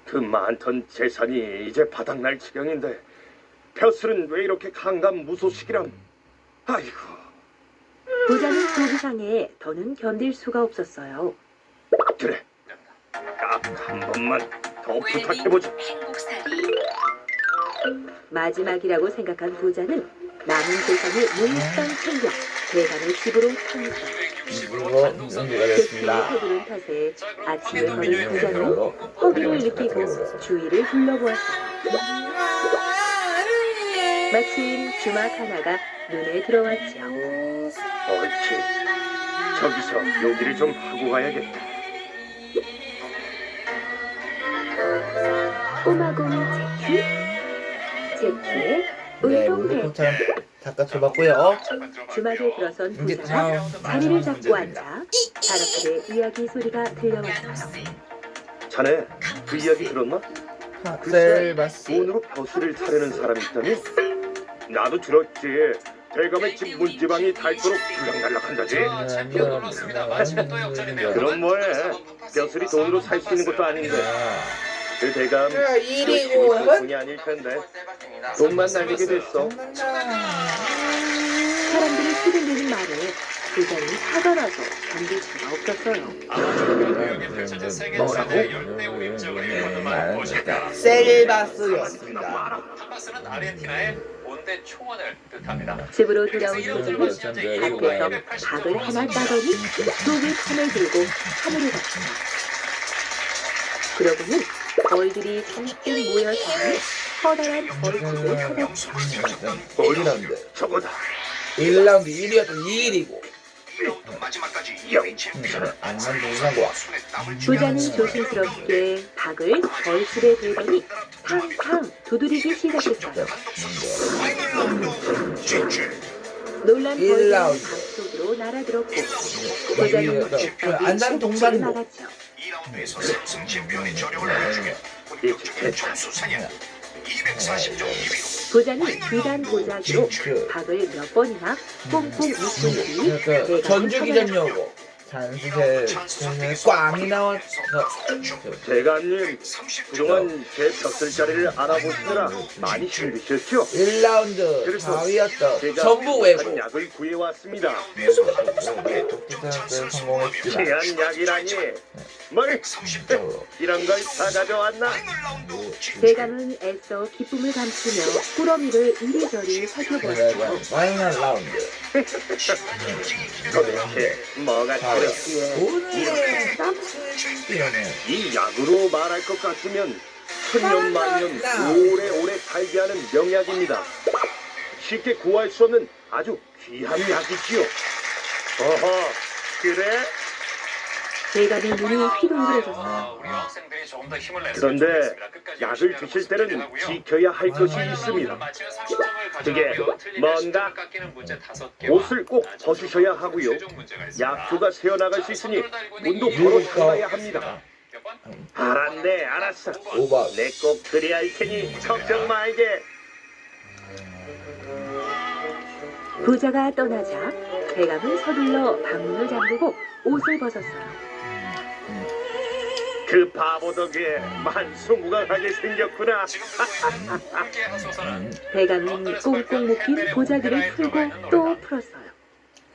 그 많던 재산이 이제 바닥날 지경인데 벼슬은 왜 이렇게 강간무소식이람? 아이고. 부자는 속이상에 더는 견딜 수가 없었어요. 그래, 딱 한 번만 더 부탁해보자. 마지막이라고 생각한 부자는 남은 재산을 몽땅 챙겨 대감의 집으로 향했어요. 이거 연주가 됐습니다. 서두른 탓에 아침에 걸은 부자는 허기를 느끼고 주위를 둘러보았어요. 마침 주막 하나가 눈에 들어왔지요. 옳지. 저기서 요기를 좀 하고 가야겠다. 꼬마곰 제키? 제키의 네, 운동회. 물고처럼 닦아줘봤고요. 주막에 들어선 이제 부자가 자리를 잡고 앉아 사람들의 이야기 소리가 들려왔어요. 자네 그 이야기 들었나? 셀바스. 돈으로 벼슬을 타려는 사람이 있다니? 나도 들었지. 대감의 집 문지방이 닳도록 들락날락한다지. 그럼 뭐해? 벼슬이 돈으로 살 수 있는 것도 아닌데. 그 대감 일이고 돈이 아닐 텐데 돈만 날리게 됐어. 사람들이 수군대는 말에 부자는 화가 나서 견딜 수가 없었어요. 셀바스였습니다. 하마스는 아르헨티나의 본대 초원을 뜻합니다. 집으로 돌아온 부자는 밭에서 밥을 하나 따더니 속을 판을 들고 하늘을 봤습니다. 그러고는 벌들이 잔뜩 모여서 커다란 벌집을 찾았죠. 1라운드. 저거다. 1라운드 1위였던 2일이고. 마지막까지 안만 동상과. 부자는 조심스럽게 닭을 벌집에 대더니 탕탕 두드리기 시작했어요. 놀란 벌들은 방 속으로 날아들었고 부자는 안산 동반도. 나갔죠. 2라운드에서 승진표의 저력을 보여주며 본격적인 점수 사냥 240점 2위로 부자는 비단 보자기로 닭을 몇 번이나 꽁꽁 묶은 뒤 대감을 전주기전여고 잔수세 꽝이 나와서 대감님, 그동안 제 벼슬자리를 알아보시느라 많이 힘드셨죠? 1라운드 4위였던 제가 전부 한 외고. 약을 구해왔습니다. 성공했지만 제한 약이라니. 뭘 이런 걸 다 가져왔나? 대감은 애써 기쁨을 감추며 꾸러미를 이리저리 살펴보았죠. 파이널 라운드. 도대체 뭐가 들었기에 오늘의 이 약으로 말할 것 같으면 천년만년 오래오래 살게 하는 명약입니다. 쉽게 구할 수 없는 아주 귀한 약이지요. 어허, 그래? 대감의 눈이 휘둥그레졌어요. 아, 우리 학생들이 조금 더 힘을 냈으면 그런데 좋겠습니다. 끝까지 약을 열심히 드실 때는 하고요. 지켜야 할 것이 있습니다. 마치면 30점을 그게 가져가고요. 틀리면 뭔가? 10점 깎이는 문제 5개와 옷을 꼭 벗으셔야 하고요. 최종 문제가 있습니다. 약수가 새어나갈 수 있으니 문도 이거 걸어 있어. 놔야 합니다. 몇 번? 알았네, 알았어. 5번. 내 꼭 그래야 할 테니 걱정 말게. 부자가 떠나자 대감은 서둘러 방문을 잠그고 옷을 벗었어요. 그 바보 덕에 만수무강하게 생겼구나. 지금 들고 있는 물개 하소서는 대감은 꽁꽁 묶인 보자기를 풀고 또 풀었어요.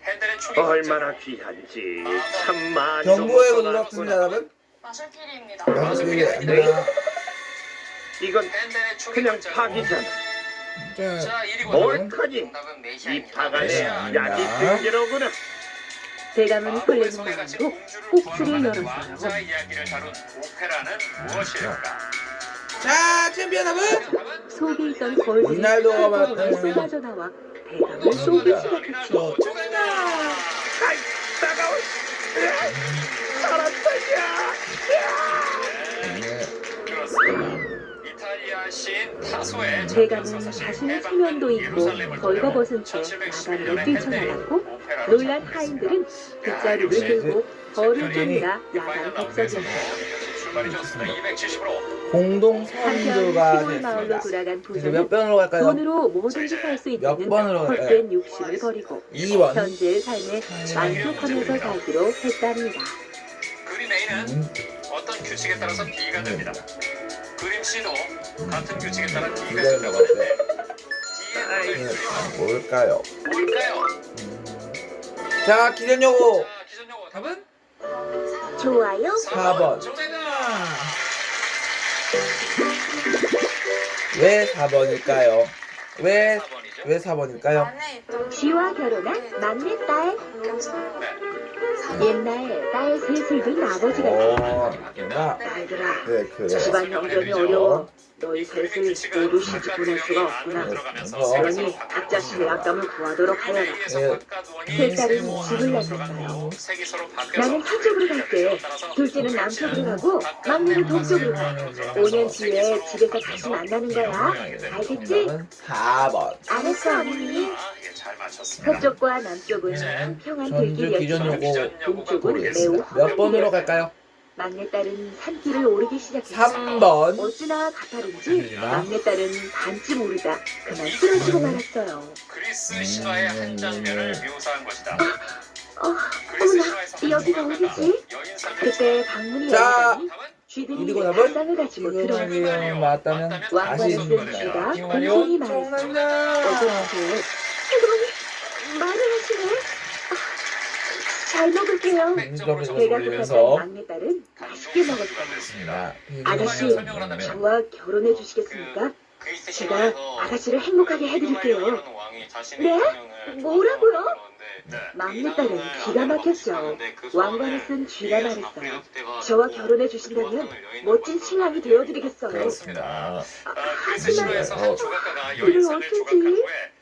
핸들의 축이 얼마나 귀한지 참 많이 정보에 눌렀습니다, 여러분. 마술길입니다. 양식이 아니라. 이건 핸들의 축이 그냥 결정이고. 파기잖아. 자, 자, 이리고 뭘까지? 정답은 이 메시아입니다. 박 안에 메시아. 약이 든게로구나. 대감은 폴레는 마법의 마음으로 소리가 공주를 꼭지를 구하는 열었어요. 왕자의 이야기를 다룬 오페라는 무엇일까? 자, 챔피언 여러분. 정답은 속에 있던 거울들이 리날도가 한꺼번에 맞다면. 쏟아져 나와 대감을 쏘기 시작했죠. 리날도 정답! 아이, 따가워. 살았다냐. 네. 그렇습니다. 이탈리아 시인 타소의 대감은 자신의 체면도 있고 벌거벗은 채 나가리를 뛰쳐나갔고 놀란 하인들은 빗자루를 들고 벌을 쫓느라 야간 격석이었어요. 출발이 좋습니다. 270으로 공동 한편 선두가 시골 마을로 됐습니다. 돌아간 이제 부자는 몇 번으로 갈까요? 돈으로 뭐든지 살 수 몇 있다는 번으로 헛된 욕심을 버리고 2번. 현재의 삶에 만족하면서 살기로 했답니다. 그림 A는 어떤 규칙에 따라서 B가 됩니다. 그림 C도 같은 규칙에 따라 D가 이걸 된다고 먹었대. D의 네, 오늘 뭘까요? 뭘까요? 자, 기존요고. 자, 기존 용어 답은 좋아요. 4번. 정답! 왜 4번일까요? 왜 4번이죠. 4번일까요? 안에 있던 쥐와 결혼한 막내딸. 옛날 딸 셋을 둔 아버지가 얘가 딸들아, 네, 그래. 집안 형편이 어려워. 너희 셋을 모두 시집 보낼 수가 없구나. 그러니 각자 신랑감을 구하도록 하여라. 세 딸은 집을 나섰어요. 나는 서쪽으로 갈게. 둘째는 남쪽으로 가고 막내는 동쪽으로 가. 5년 뒤에 집에서 다시 만나는 거야. 알겠지? 정답은 4번. 알았어, 어머니. 잘 맞췄습니다. 서쪽과 남쪽은 평안 전주 기존 들길이었지만 요고 동쪽은 매우 몇 번으로 갈까요? 막내딸은 산길을 오르기 시작했어. 3번. 어찌나 가파른지 막내딸은 반쯤 오르다 그만 쓰러지고 말았어요. 그리스 신화의 한 장면을 묘사한 것이다. 어머나, 여기가 어디지? 그때 방문이 자, 열리더니 쥐들이 이리고 답은? 밥상을 가지고 들어왔어요. 지금 맞다면 왕관을 쓴 쥐가 아쉽습니다. 공손히 말했어. 엄청난다. 어서오세요. 어머니, 말을 하시네. 잘 먹을게요. 점점에서 배가 돌리면서 고팠던 막내딸은 맛있게 먹었어요. 있습니다. 아저씨, 네. 저와 결혼해 주시겠습니까? 제가 아가씨를 행복하게 해드릴게요. 네? 뭐라고요? 막내딸은 기가 막혔죠. 왕관을 쓴 쥐가 말했어요. 저와 결혼해 주신다면 멋진 신랑이 되어드리겠어요. 그렇습니다. 그리스 신화에서 한 조각가가 이걸 여인상을 어쩌지? 조각한 후에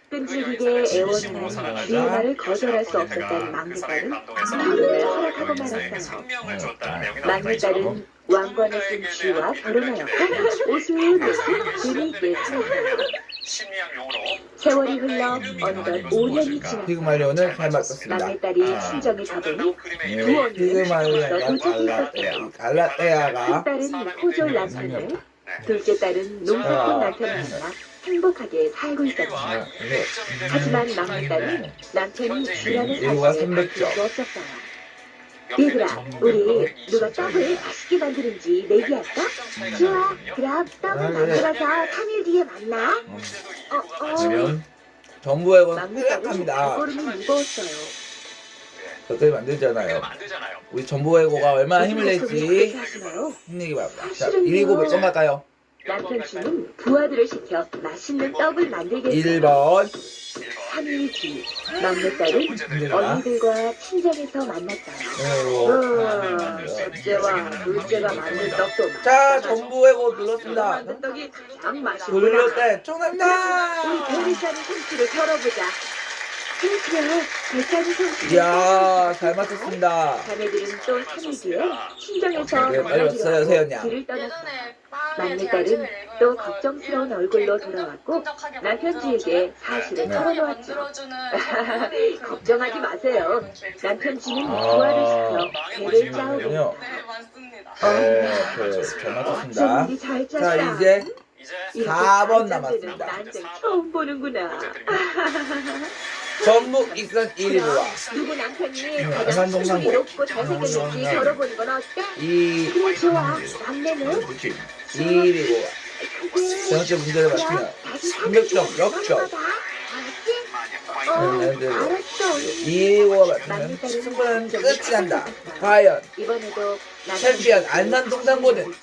끈질기게 애원하는 쥐의 말을 거절할 수 없었던 막내딸은 결혼을 허락하고 말았어요. 생명을 줬다는 내용이 나옵니다. 막내딸은 왕관을 쓴 쥐와 결혼하였고 옷을 벗고 재미있게 살았어요. 심리학 용어로 세월이 흘러 어느덧 5년이 지났어요. 피그말리온을 잘 맞췄습니다. 막내딸이 친정에 가보니 네, 부원은 피그말리온과 도착이 있었어요. 갈라테아가 큰딸은 호졸 남편을, 둘째 딸은 농사꾼 남편을 만나 행복하게 살고 있었어요. 네. 하지만 막내딸은 남편이 쥐라는 이거가 사실을 300점. 알수 없었어요. 얘들아, 우리 누가 떡을 맛있게 만드는지 내기할까? 좋아, 그럼 떡을 그래. 만들어서 3일 뒤에 만나. 그러면 전부의 건 막내딸은 생각합니다. 발걸음이 무거웠어요. 그것들 만들잖아요. 만들잖아요. 우리 전부의고가 얼마나 힘을 그렇게 낼지 하시나요? 힘내기 바랍니다. 자, 사실은요. 119 몇 번 갈까요? 남편 쥐는 부하들을 시켜 맛있는 떡을 만들겠어요. 1번. 3일 뒤 막내딸은 힘들어라. 언니들과 친정에서 만났어요. 첫째와 둘째가 만든 떡도 자, 전부의고 눌렀습니다. 만든 떡이 참 맛있구나. 눌렀을 때 우리 정답입니다. 베리샤는 솜씨를 털어보자. 그렇죠. 백가지 성씨. 이야, 잘 맞췄습니다. 자매들은 또 3일 뒤에 친정에서 네, 빨리 왔어요, 세연양. 길을 떠났어요. 막내딸은 또 걱정스러운 얼굴로 돌아왔고 남편지에게 사실을 네. 털어놓았죠. 걱정하지 마세요. 남편지는 아, 부활을 시켜 배를 짜오고 그렇군요. 네, 잘 맞췄습니다. 어머니 잘 자, 짰다. 이제 이렇게 4번 잘 짰는 남았습니다. 난생 처음 보는구나. 전북 익산 1위와 누구 남편이 안산 가장 동상고. 수준이 높고 잘생겼는지 겨뤄보는 건 어때? 이 그래 좋아. 막내는 1위고 세 번째 문제를 맞추면 300점 역점. 알았어. 2위고가 맞추면 승부는 끝이 난다. 과연 이번에도 챔피언 안산 동상고는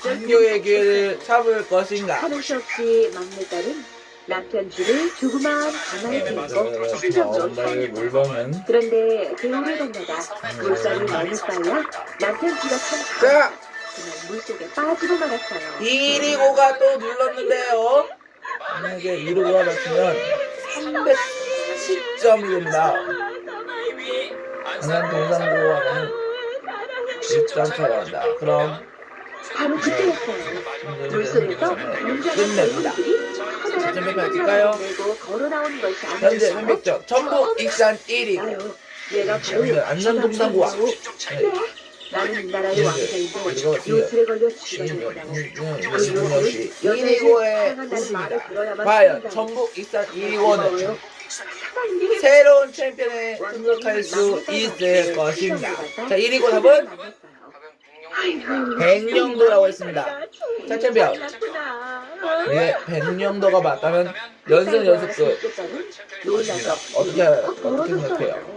한교의 기회를 잡을 것인가? 하는 수 없이 막내딸은 남편 뒤를 조그만 가마에 들고 수정으로 엄마의 물범은 그런데 그 오래 건너다 물살이 너무 빨라 남편 뒤가 참 자 그냥 물속에 빠지고 말았어요. 1위고가 또 눌렀는데요. 만약에 1위고가 맞추면 310점이 됩니다. 안산 동상고와는 1점 차가 난다. 그럼 바로 그때였어요. 물속에서 끝냅니다. 커다란 좀 할까요? 내고 걸어 나오는 것이 현재 아니었어요. 300점 전북 익산 1위. 아유, 얘가 바로 현재 안산 동상고와 그래, 나는 이 나라의 네. 왕자인데 이거 요술에 걸려 죽어야 된다고. 이것이 1위고의 우승이다. 과연 전북 익산 1위고는 새로운 챔피언에 등극할 수 있을 것인가? 자, 1위고 답은 백령도라고 했습니다. 자, 챔피언. 이게 백령도가 맞다면 연승 끝. 어떻게 생각해요?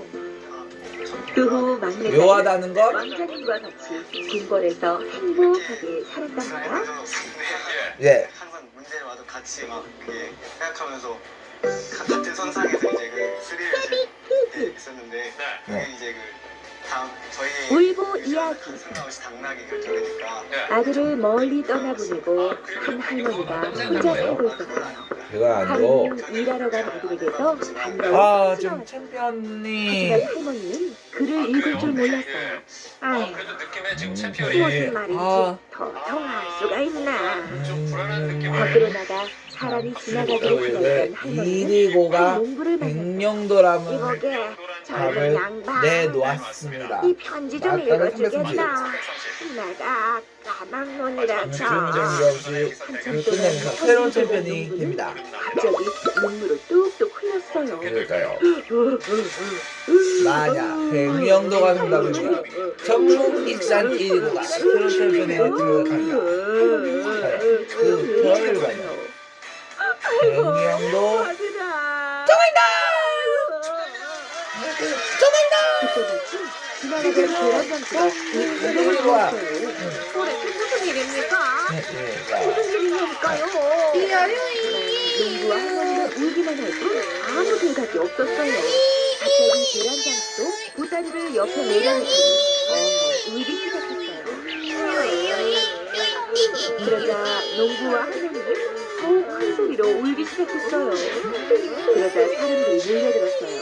그 후 막내딸은 묘하다는 것? 왕자님과 같이 궁궐에서 행복하게 살았답니다. 예. 항상 문제를 와도 같이 막 이렇게 생각하면서 같은 선상에서 이제 그 스릴을 네, 있었는데 그게 이제 그 다음 저희 울보 이야기. 승나없이 당나귀 결정이니까 아들을 멀리 떠나보내고 큰 할머니가 혼자 살고 있었어요. 그거 아니고 하루는 일하러 간 아들에게서 반가운 아 편지가 지금 왔어요. 챔피언님 하지만 할머니는 글을 읽을 줄 몰랐어요. 아휴, 그래도 느낌에 지금 무슨 말인지 아. 더 통할 수가 있나. 좀 불안한 느낌을 밖으로 나가 사람이 지나가기를 기다리던 할머니는 1위고가 농부를 만났어요. 백령도라면 이보게 젊은 답을 양반 내놓았습니다. 이 편지 좀 맞다면 읽어주겠나. 내가 까막눈이라서 중증 없이 끝내면서 새로운 챔피언이 됩니다. 갑자기 눈물을 뚝뚝 흘렸어요. 그럴까요? 만약 백령도가 정답이면 전북 익산 1위고가 새로운 챔피언에 등극한다. 그 결과는 백령도 그때 마침 지나가던 계란장치가 이리 와. 올해 무슨 일입니까? 네, 무슨 일이니까요? 농부와 할머니가 울기만 할 뿐 아무 생각이 없었어요. 갑자기 계란장치도 보따리를 옆에 내려놓더니 울기 시작했어요. 그러자 농부와 할머니는 더욱 큰 소리로 울기 시작했어요. 그러자 사람들이 몰려들었어요.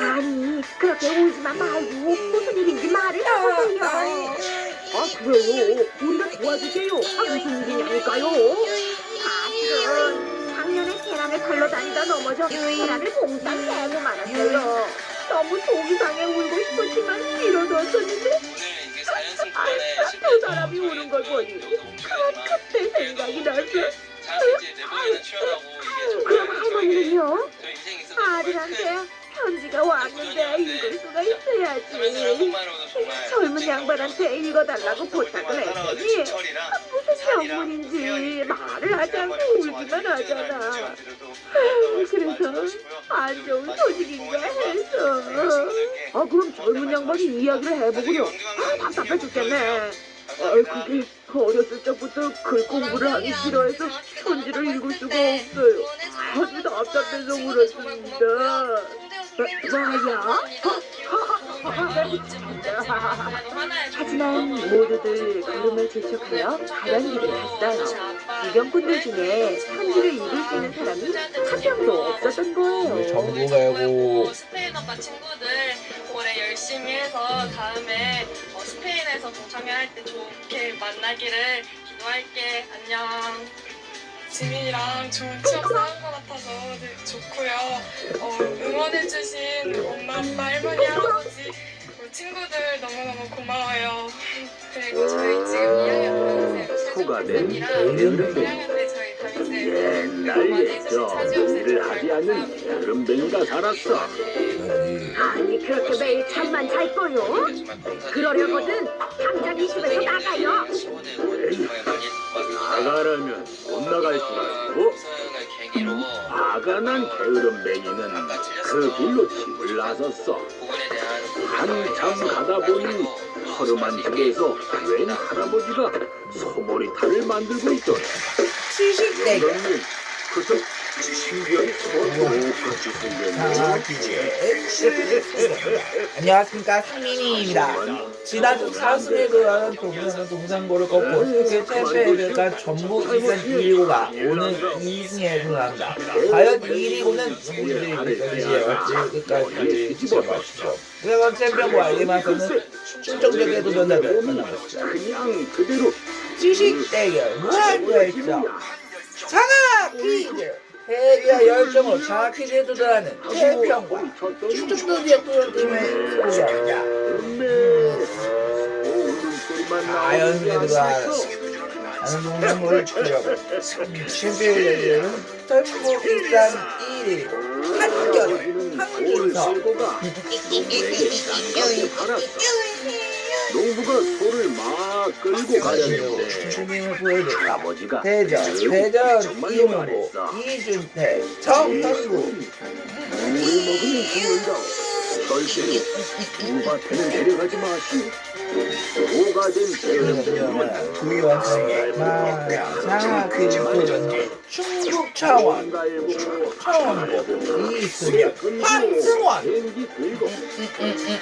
아니 그렇게 울지만 말고 무슨 일인지 말을 해보세요. 아 그래요? 우리가 도와주세요. 무슨 일이냐니까요? 사실은 작년에 계란을 팔러 다니다 넘어져 계란을 몽땅 깨고 말았어요. 너무 속이 상해 울고 싶었지만 미뤄두었었는데 두 사람이 우는 걸 보니 그때 생각이 났어. 그럼 할머니는요? 아들한테 편지가 왔는데 읽을 수가 있어야지. 젊은 양반한테 읽어달라고 부탁을 했더니 무슨 영문인지 말을 하지 않고 울기만 하잖아. 그래서 안 좋은 소식인가 해서. 그럼 젊은 양반이 이야기를 해보구려. 답답해 죽겠네. 그게 어렸을 적부터 글 공부를 하기 싫어해서 편지를 읽을 수가 없어요. 아주 답답해서 울었습니다. 뭐야? 하지만 모두들 걸음을 재촉하여 가던 길을 갔어요. 이병꾼들 중에 편지를 읽을 수 있는 사람이 한 명도 없었던 거예요. 전부 배고 스페인어과 친구들 올해 열심히 해서 다음에 스페인에서 동창회할 때 좋게 만나기를 기도할게. 안녕. 지민이랑 좋은 추억 쌓은 것 같아서 좋고요. 응원해주신 엄마, 아빠, 할머니, 할아버지, 친구들 너무너무 고마워요. 그리고 저희 지금 2학년 소가 된 담임쌤이랑 1학년 때 저희 담임쌤 옛날에 저 일을 하지 않는 여름뱅이가 살았어. 아니 그렇게 매일 잠만 잘 거요? 그러려거든 당장 이 집에서 나가요. 나가려면 못 나갈 줄 알고 아가 난 게으름뱅이는 그 길로 집을 나섰어. 한참 가다 보니 허름한 집에서 웬 할아버지가 소머리탈을 만들고 있더라. 시식대교 그저 신기하게 똑같이 생겼네. 안녕하십니까, 상민이입니다. 지난주 사슴에그라는 동상고를 꺾고 세계 챔피언가 전북 2승 1위고가 오늘 2승에 도전합니다. 과연 1위고는 누구들이 끝까지 끝까지 지켜봐주시죠. 그래서 챔피언과 이마서는 충정적인 도전자들 만나보시죠. 그냥 그대로 지식 대결 무한열정 장학 퀴즈 해리와 열정으로 장학 퀴즈에 도전하는 챔피언과 충청도지역 도전팀을 소개합니다. 자연스레 들어가는 동상고를 지켜고 챔피언은 전북 일산 1위 한결 한길서 농부가 소를 막 끌고 가려는데 선생님을 보여줄 아버지가 대전 이문고 이준태 정현구 물을 먹으면 죽는다. 절대로 누구한테는 데려가지 마시오. 도가 된 게으름뱅이는 구원성의 마야 장학퀴즈 도전 충북 창원 창원고 이승현 황승원 비행기 들고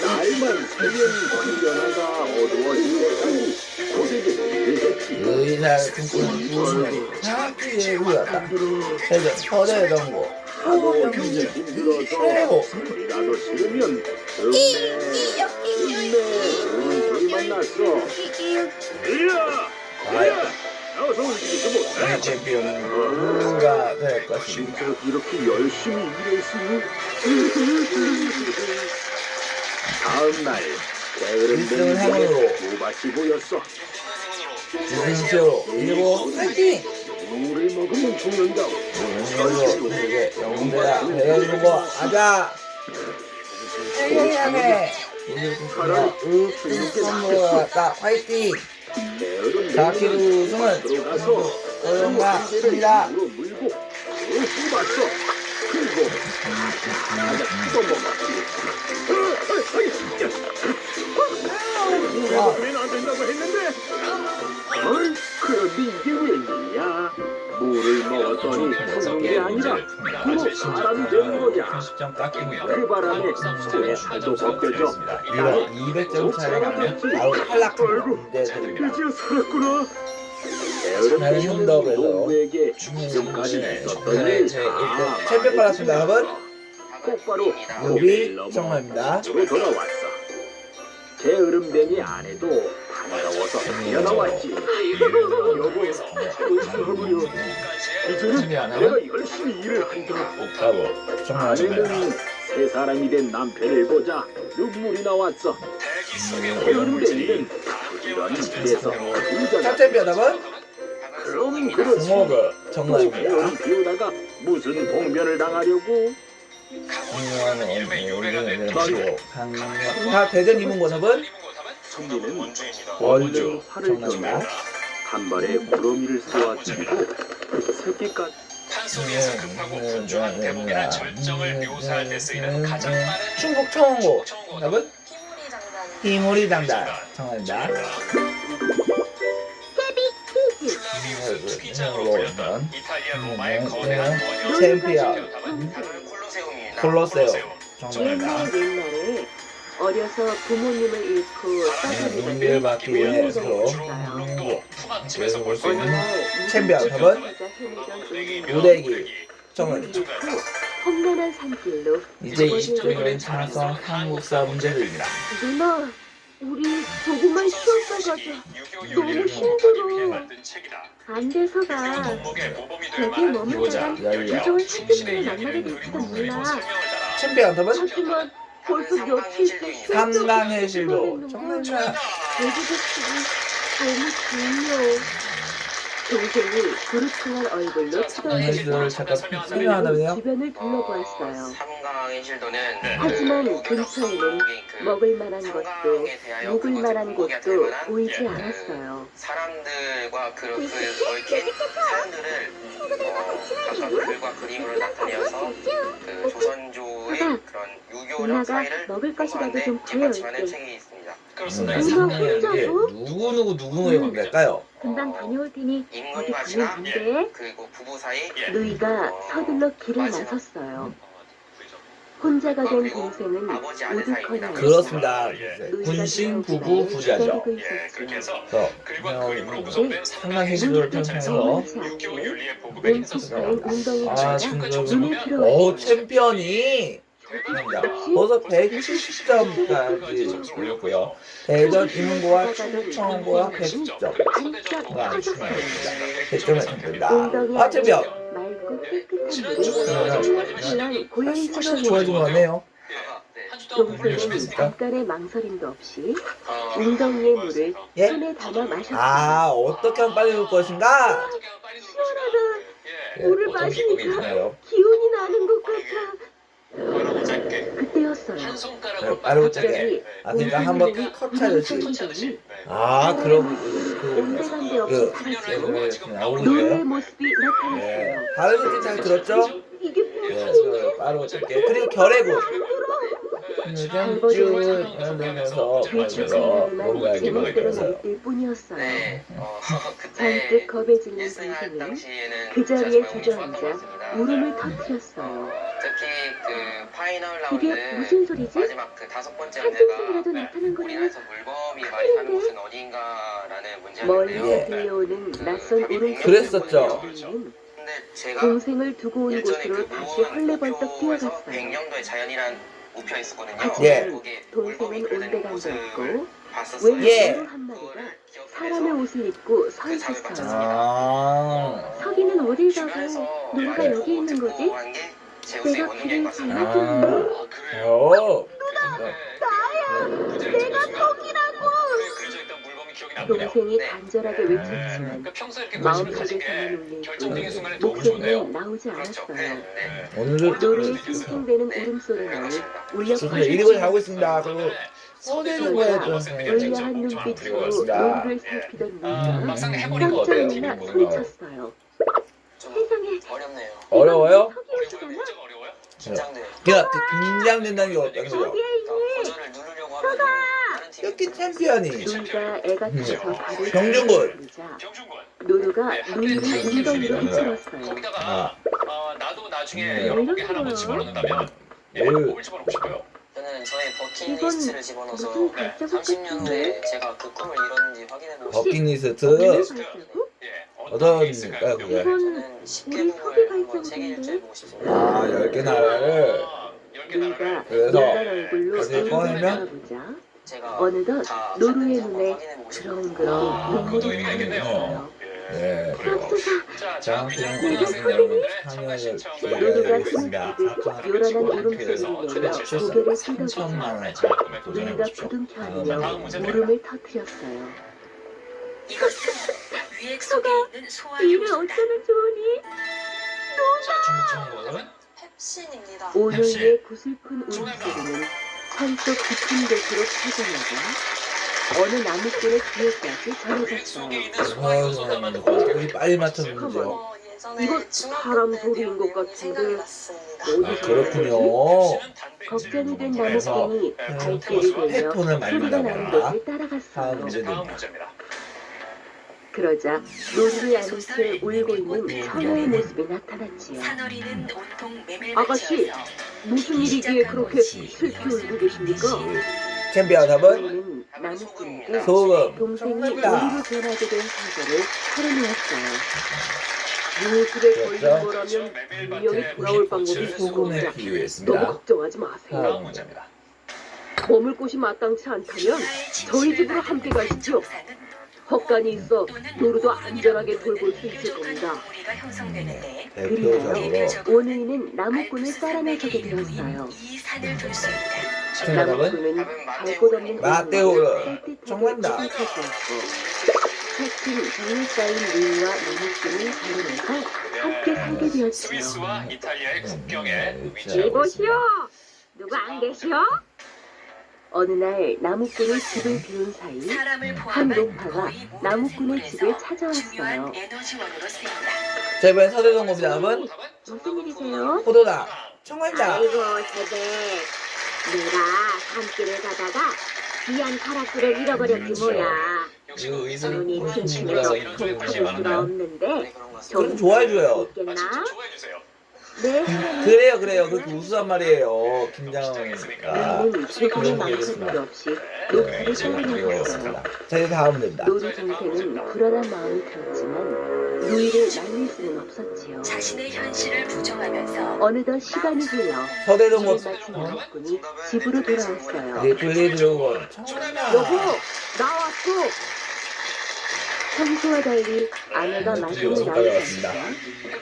날만 새면 훈련하다 어두워지고 고되게 되겠지. 의사를 꿈꾸는 구원이 장학퀴즈에 물었다. 대전 서대동고 호명주 최고 소리라도 싫으면 음내 우는 소리만 났어. 이야 어서 움직이지 못해. 챔피언은 누가 될 것인가. 진짜 이렇게 열심히 일했으니 다음날 게으름뱅이 행운으로. 무밭이 보였어. 이승시로 그리고 파이팅! 물을 먹으면 죽는다고. 그리고 이게 영웅대야 대현이고 아자 해야해 선물을 갖다 화이팅! 자키루 우승은 소영과 합니다. 물고 뽑았어. 그리고 먹으면 안 된다고 했는데. 어이, 그런데 이게 웬일이야? 물을 먹었더니 죽는 게 아니라 뭐 사람이 되는 거냐? 10점 깎입니다. 그 바람에 손에 살도 벗겨져. 이거 200점 차이 나면 바로 탈락하는 문제들입니다. 드디어 살았구나. 나는 현덕에서 농부에게 지금까지 있었던 일 챔피언 받았습니다, 여러분. 똑바로 요비 정말입니다. 로 돌아왔어. 게으름뱅이 아내도 반가워서 뛰어나왔지. 여보, 의사하고요. 이제는 내가 열심히 일을 한다. 브라보 정말입니다. 아내는 새 사람이 된 남편을 보자 눈물이 나왔어. 게으름뱅이는 부지런히 일해서 첫 챔피언 여러분. 그럼 그렇지. 공업을 정말입니다. 게으름 피우다가 무슨 봉변을 당하려고? 다 대전 이문고섭은 선비는 원주 화를 정답입니다. 펴며 간발에 구러미를 쏘아치고 새끼까지 충북 청원고 정답은 희물이 당당 정답입니다. 챔피언 콜로세오 정답입니다. 옛날에 어려서 부모님을 잃고 떠돌이던 눈길 막기 위해서 그래서 볼 수 있는 챔피언 탑은 우대기 정은 험난한 산길로 이제 20주년 찬성 한국사 문제들입니다. 누나, 우리 조금만 쉬었다 가자. 너무 힘들어. 안 돼서 가. 여기에 머물다간 무서운 사기꾼을 만나게 됐지도 몰라. 챔피언 탑은 하지만 벌써 며칠째 한강의 실도 정말 외국어식이 너무 중요. 동생이 부르퉁한 얼굴로 한강의실도를 잠깐 쳐다보며 설명하다면요? 주변을 둘러보았어요. 삼강의 실도는 하지만 근처에는 먹을 만한 것도 묵을 만한 곳도 보이지 않았어요. 사람들과 그 얽힌 사연들을 각각 글과 그림으로 나타내어서 그 조선조의 그런 유교적 누나가 사이를 먹을 것이라도 좀 뒷받침하는 구해올게. 책이 있습니다. 상상하는 게 누구누구의 관계일까요? 금방 다녀올 테니 어디 인문과 가면 진화 안 돼? 그리고 부부 사이 루이가 서둘러 길을 나섰어요. 혼자가 된 동생은 우두커녕 그렇습니다. 군신 부부 부자죠. 있었죠. 그래서 상당히 실도를 편성해서 왼쪽파인 웅덩이 아 진짜 지금 눈에 들어왔어요. 챔피언이 벌써 170점까지 올렸고요. 대전 이문고와 충청고와 110점가 아주 중요합니다. 100점을 됩니다. 아 챔피언! 맑고 깨끗한 물이 찰랑찰랑 고여있어서 좋아진 거 같네요. 동생은 잠깐의 망설임도 없이 웅덩이의 물을 예? 손에 담아 마셨어요. 아 어떻게 하면 빨리 올 것인가? 물을 마시니까 기운이 나는 것 같아. 그때였어요. 네, 빠르고 짜게. 아 그러니까 한번 컷 차듯이. 아 그럼 온데간데 없이 살았어요. 노래의 나오는데요? 모습이 네. 나타났어요. 다른 것들 잘 들었죠? 이게 네, 그 빠르고 짧게. 그리고 결의고. 쭉 연대면서 뭔가 이렇게 제멋대로 보여줘요. 날뛸 뿐이었어요. 네, 잔뜩 그때 겁에 질린 일승할 동생은 당시에는 그 자리에 제가 정말 주저앉아 무서웠습니다. 울음을 터뜨렸어요. 특히 그 파이널 이게 라운드 무슨 소리지? 마지막 그 5번째 문제가 한숨이라도 나타난 거야. 우리나라에서 물범이 많이 사는 곳은 어디인가라는 문제였는데요. 멀리서 들려오는 낯선 울음소리. 그랬었죠. 근데 제가 동생을 두고 온 예전에 곳으로 그 다시 무한 헐레벌떡 목표에서 뛰어갔어요. 백령도의 자연이란 목표가 있었거든요. 예. 거기에 동생은 물범이 그려져 있는 온데간데 모습을 없고 봤었어요. 웬 예. 노루 한 마리가 그거를 기억해서 사람의 옷을 입고 서 그 작을 있었어요. 마쳤습니다. 아. 서기는 어딜 가고 주변에서 누가 많이 여기 있는 듣고 거지? 한 게 제우스의 내가 원흉인 길을 것 같습니다. 잘못 어. 내가 덕이라고. 동생이 네. 간절하게 외쳤지만 마음속에서만 울리고 목소리는 나오지 그렇죠. 않았어요. 네. 오늘은 노래에 팽팽대는 울음소리는 울려 좋습니다. 퍼질 이름을 하고 있습니다. 그리고 써내는 거에 좀 의아한 눈빛으로 노래를 살피던 루이가 막상 깜짝 어때요? 놀라 소리쳤어요. 세상에 어렵네요. 어려워요? 서기였잖아. 긴장돼요. 그냥 긴장된다는 게 어떤 거죠? 버전을 누르려고 하면 다른 팀이 여기 챔피언이 루이가 애가 타서 발을 병준군. 들자 노루가 루이를 웅덩이로 휘둘렀어요. 아, 나도 나중에 왜 여러 개 이러는 하나만 거야? 집어넣는다면 뭘. 뭘 집어넣고 싶어요? 저는 저의 이건 버킷리스트를 집어넣어서 무슨 발자국 30년 같은데? 후에 제가 그 꿈을 이뤘는지 확인해보고 싶어요. 버킷리스트 무슨 발자국? 예, 어떤 게 있을까요? 일일까요, 그게? 이건 저는 우리 10개국을 서기 한번 세계 일주를 발자국인데? 보고 싶습니다. 아, 10개 나라를 루이가 그래서 놀란 얼굴로 어디 노루를 꺼내면? 바라보자 제가 어느덧 다 노루의 갔는지 한번 눈에 확인해보고 싶어요. 그렁그렁 그것도 눈물이 의미가 있겠네요. 나왔어요. 네. 맙소사 자, 그냥 그냥 고등학생 여러분 참여를 노루가 기다리겠습니다. 흐느끼듯 요란한 울음소리를 내며 고개를 3천만 끄덕였어요. 원 루이가 도전해보십시오. 부둥켜 안으며 물음을 터뜨렸어요. 이것은 위액 속에 있는 소화 이를 효소다. 어쩌면 좋으니? 펩신입니다. 오늘의 구슬픈 울음소리는 산속 깊은 곳으로 퍼져나가 어느 나무꾼의 귀에까지 전해졌어요. 우리 빨리 맞췄는데요. 예전에 이거 중학교 사람 때 소리인 것 내용 같은데. 생각이 났습니다. 아, 그렇군요. 걱정이 된 그래서 나무꾼이 발길을 돌려 헤드폰을 소리가 나는 만든답니다. 곳을 다음 따라갔어요. 문제는 그러자 노루를 안은 채 울고 있는 처녀의 모습이 나타났지요. 산어리는 온통 아가씨, 메밀밭이어서 무슨 일이기에 그렇게 슬피 울고 계십니까? 챔피언 답은 우리는 나무꾼에게 소금. 동생이 정답. 우리로 변하게 된 사실을 털어놓았어요. 무술에 걸린 그렇죠. 거라면 분명히 돌아올 방법이 소금에 있습니다. 너무 비유했습니다. 걱정하지 마세요. 다음 문제입니다. 머물 곳이 마땅치 않다면 저희 집으로 함께 가시죠. 헛간이 있어 노루도 안전하게 돌볼 수 있을 겁니다. 대표적으로 원우이는 나무꾼을 따라나서게 되었어요. 정답은 나무꾼은 잘못 없는 마테오르. 정답. 차츰 정이 쌓인 루이와 나무꾼이 결혼해서 함께 살게 되었지요. 스위스와 이탈리아의 국경에 이보시오! 누구 안 계시오? 어느 날 나무꾼이 집을 비운 사이 한 노파가 나무꾼의 집을 찾아왔어요. 자, 이번엔 서대동 봅니다. 답은 무슨 일이세요? 포도당. 정답입니다. 아이고 세대 내가 산길을 가다가 귀한 카라스를 잃어버렸지 뭐야. 눈이 팅팅해서 통 찾을 수가 없는데 그럼 좋아해줘요. 있겠나? 좋아해주세요. 네. 그래요. 그렇게 우스란 말이에요. 김장은이니까. 우리는 조금의 망설임도 없이 노파를 따라나갔어요. 자, 이제 다음 문제입니다. 노루 동생은 불안한 마음이 들었지만 루이를 말릴 수는 없었지요. 자신의 현실을 부정하면서 어느덧 시간이 흘러 서대동 일을 뭐 마친 나무꾼이 집으로 돌아왔어요. 네, 블레드로건. 여보, 나왔어. 평소와 달리 아내가 말씀을 나누었습니다.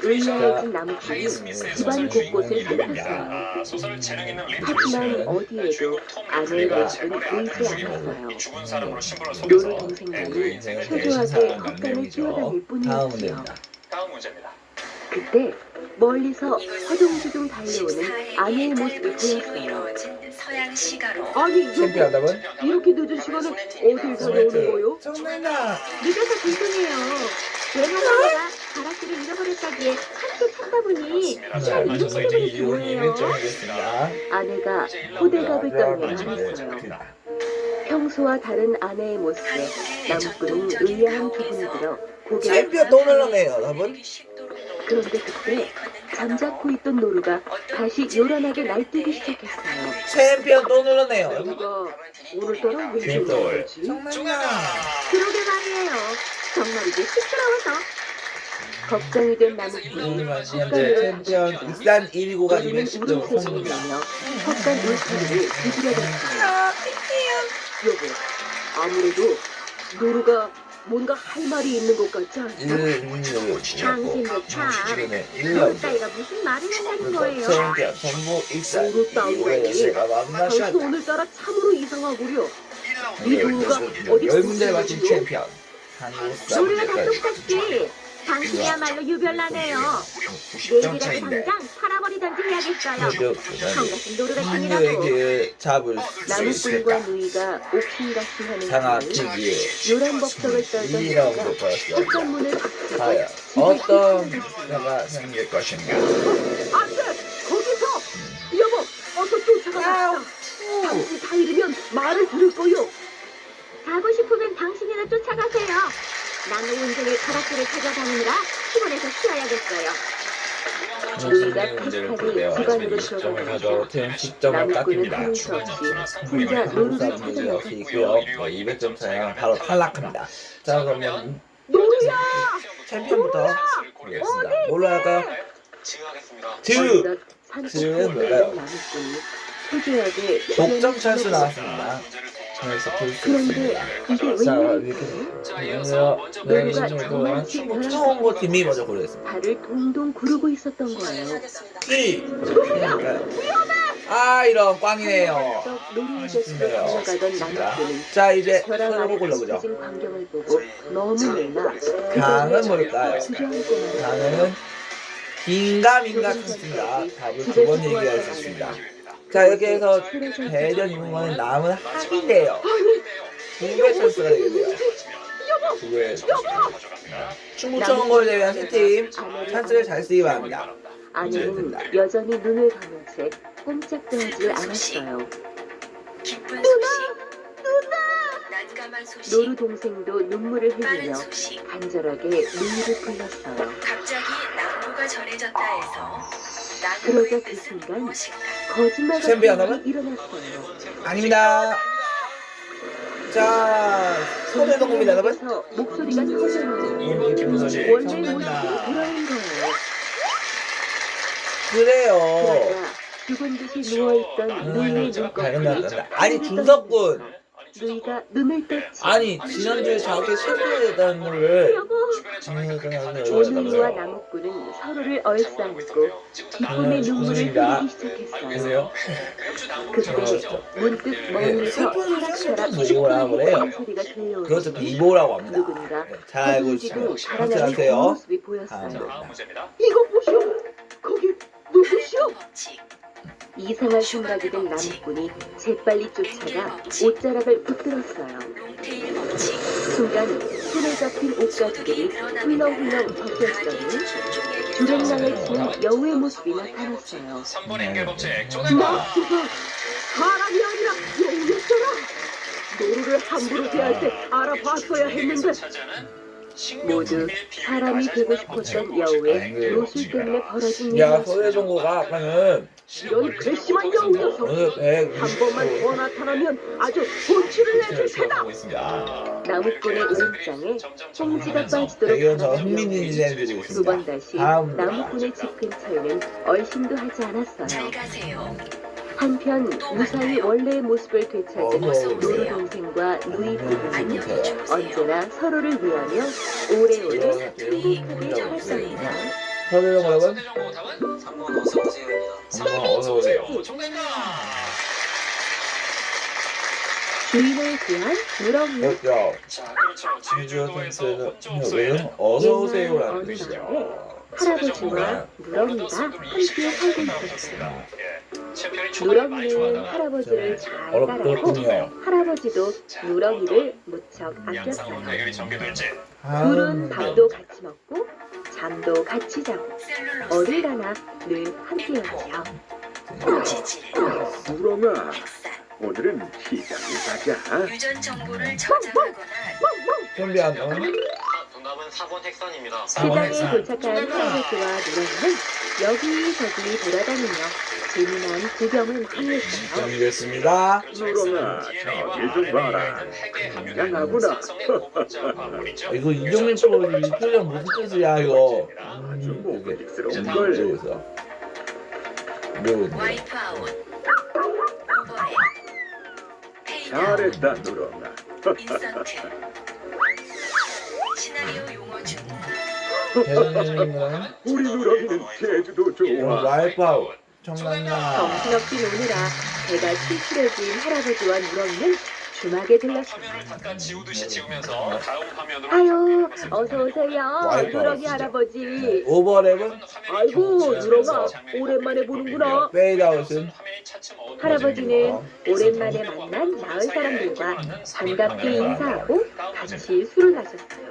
의아해진 나무꾼이 집안 곳곳을 살폈어요. 아, 소설 재능 있는 하지만 리포트. 어디에도 아내의 모습은 보이지 않았어요. 죽은 사람으로 신분을 노루 속여서 동생만이 초조하게 헛간을 뛰어다닐 다음 뿐이었지요. 문제입니다. 다음 문제입니다. 그때 멀리서 허둥지둥 달려오는 아내의 모습이 보였어요. 서양 시가로 아니, 여보, 챔피언 답은 이렇게 늦은 시간에 어딜 다녀오는 거요? 정답입니다. 늦어서 죄송해요. 외로워가 가락지를 잃어버렸다기에 함께 찾다 보니 잘 맞춰서 이제 이혼님을 정하겠습니다. 아내가 호들갑을 떨며 말했어요. 평소와 다른 아내의 모습에 나무꾼은 의아한 기분이 들어 고개를 챔피언 또 놀라네요. 답은 그런데 그때 잠자코 있던 노루가 다시 요란하게 날뛰기 시작했어요. 챔피언 또 놀라네요. 누가 오늘따라 왜 챔피언. 그러지? 정답입니다. 그러게 말이에요. 정말이지 시끄러워서. 걱정이 된 나무꾼이 현재 헛간으로 챔피언 익산 119가 노루는 210점 울음소리를 성공입니다. 내며 헛간 울타리를 두드려댔어요. 여보, 아무래도 노루가 뭔가 할 말이 있는 것 같지 않아? 당신도 참 일년 노루 따위가 무슨 말을 한다는 거예요. 챔피언 전부 익산 노루 따위라니. 제가 당신 만나셨다. 오늘따라 참으로 이상하구려. 이 노루가 어디 10문제를 맞힌 있었는지요? 챔피언 한국 노래가 다 사람들까지 똑같지. 당신이야말로 유별나네요. 90점 내일이라도 차인데 당장 팔아버리던지 해야겠어요. 그래도 성같은 노루가 아니라고. 한국에게 잡을 수 나무꾼과 있을까? 누이가 옥신각신 하는 사이 장학기기에 요란 법석을 떨던 이라고 누이가 보았습니다. 헛간문을 박히고 과연 어떤 변화가 생길 것인가? 안 돼! 거기서! 여보, 어서 쫓아가갑시다. 당신 다 잃으면 말을 들을 거요. 가고 싶으면 당신이나 쫓아가세요. 나는 온종일 가락지를 찾아다니느라 피곤해서 쉬어야겠어요. 누이가 문제를 비슷하게 보세요. 집안으로 20점을 들어가니까 가져도 태연 10점을 나무꾼은 깎입니다. 하는 수 없이 혼자 한국 노루를 사람들이 역시 찾아나섰어요. 있고요. 200점 차이랑 바로 탈락합니다. 자, 그러면 노루야! 챔피언부터 보겠습니다. 뭘로 할까요? 지휘하겠습니다. 드! 어느덧 지우는 산책을 뭘까요? 하는 나무꾼이 초조하게 독점 찬스 주변을 나왔습니다. 그래서 볼 수 그런데 있습니다. 이게 자, 웬일일까요? 이렇게 오늘요. 청홍고 팀이 먼저 고르겠습니다. 발을 동동 구르고 있었던 거예요. 이! 아, 이런 꽝이네요. 썩 노루의 곁으로 달려가던 나무꾼은 자, 이제 벼랑 손으로 아래 골라보죠. 흩어진 광경을 보고 너무 놀라 강은 뭘까요? 주저앉고 말았어요. 강은 긴가민가 찾습니다. 답을 두 번 얘기할 수 있습니다. 자, 이렇게 해서 대전 이문과는 남은 학인데요. 두 개 찬스가 되겠네요. 두 개. 충북청원고를 제외한 세 팀 찬스를 잘 쓰기 바랍니다. 아내는 여전히 눈을 감은 채 꼼짝도 하지 않았어요. 기쁜 소식 난감한 소식 노루 동생도 눈물을 빠른 흘리며 소식 간절하게 누이를 불렀어요. 갑자기 낭보가 전해졌다 해서 그러자 낭보의 그 뜻은 순간 무엇인가 거짓말 챔피언 같은 하면? 일이 일어났어요. 아닙니다. 자, 서대동입니다, 여러분. 그래서 목소리가 커져요. 원래 모습으로 돌아온 거예요. 그래요. 그러자 죽은 듯이 누워있던 누이의 눈꺼풀이 아니, 준석군. 누이가 눈을 떴지. 아니, 지난주에 저렇게 실패했다는 거를. 오누이와 나무꾼은 서로를 얼싸안고 기쁨의 눈물을 흘리기 시작했어요. 계세요? 그때 문득 멀리서 사락사락 뭐라 그래요? 소리가 들려오니 그것도 비보라고 합니다. 누군가 네, 잘 알고 허둥지둥 있습니다. 달아나는 확실하세요. 뒷모습이 다음 보였어요. 됩니다. 이거 보시오. 거기 누구시오? 이상한 생각이 든 나무꾼이 재빨리 쫓아가 옷자락을 붙들었어요. 순간 손에 잡힌 옷가지들이 훌렁훌렁 벗겼더니 주랭랑을 친 여우의 모습이 나타났어요. 3번 연결법칙 나 쪼개봐. 사람이 아니라 여우였잖아. 노루를 함부로 대할 때 알아봤어야 했는데. 모두 사람이 되고 싶었던 여우의 노술 때문에 벌어진 야, 일이었어요. 서대동고가 아까는 이런 괘씸한 여우여서 오늘 100 한 번만 더 나타나면 아주 본치를 내줄 테다. 하고 있습니다. 나무꾼의 의장에 홍지가 빠지도록 배경 저 달아난 흥민이 여우. 내드리고 두 있습니다. 번 다시 다음 나무꾼의 집 근처에는 얼씬도 하지 않았어요. 한편 무사히 원래의 모습을 되찾은 노루 동생과 누이 부부는 언제나 서로를 위하며 오래오래 행복하게 살았답니다. 서대동 여러분, 서대정보 답은 3번 어서 오세요입니다. 3번 어서 오세요. 정답입니다. 주인을 구한 누렁이. 였죠. 자, 그렇죠. 지주 지주도에서 선수는 본조업소에는 어서 오세요라는 옛날 어느 뜻이죠. 마을에 할아버지와 누렁이가 함께 살고 있었어요. 챔피언이 초반에 많이 누렁이는 좋아하다가 할아버지를 잘 따라고 어렵군요. 할아버지도 누렁이를 무척 양상으로 아꼈어요. 대결이 전개될지. 둘은 밥도 같이 먹고 잠도 같이 자고 어딜 가나 늘 함께였죠. 누렁아, 오늘은 시장에 가자. 유전 정보를 저장하거나 준비한 정답은 4번 핵산입니다. 시장에 도착한 할아버지와 누렁이는 여기저기 돌아다니며 재미난 구경을 많이 했어요. 준비됐습니다. 누렁아, 저기 좀 봐라. 굉장하구나. 이거 이정민 프로님 이 표정 무슨 뜻이야 이거? 아주 먹음직스러운 이게 걸. 여기서 묘 와이프 아웃 버레 페이드 잘했다, 누렁아. 인서트 시나리오 용어 중 대선생님은 우리 누렁이는 제주도 좋아. 와이프아웃 청량나 정신없이 노느라 배가 칠칠해진 할아버지와 누렁이는 주막에 들렀어요. 화면을 닦아 지우듯이 지우면서 다음 화면으로 아유, 어서 오세요, 와이프 누렁이 진짜. 할아버지. 오버랩은 아이고 누렁아 오랜만에 보는구나. 페이드아웃은 할아버지는 오랜만에 만난 마을 사람들과 반갑게 인사하고 같이 술을 마셨어요.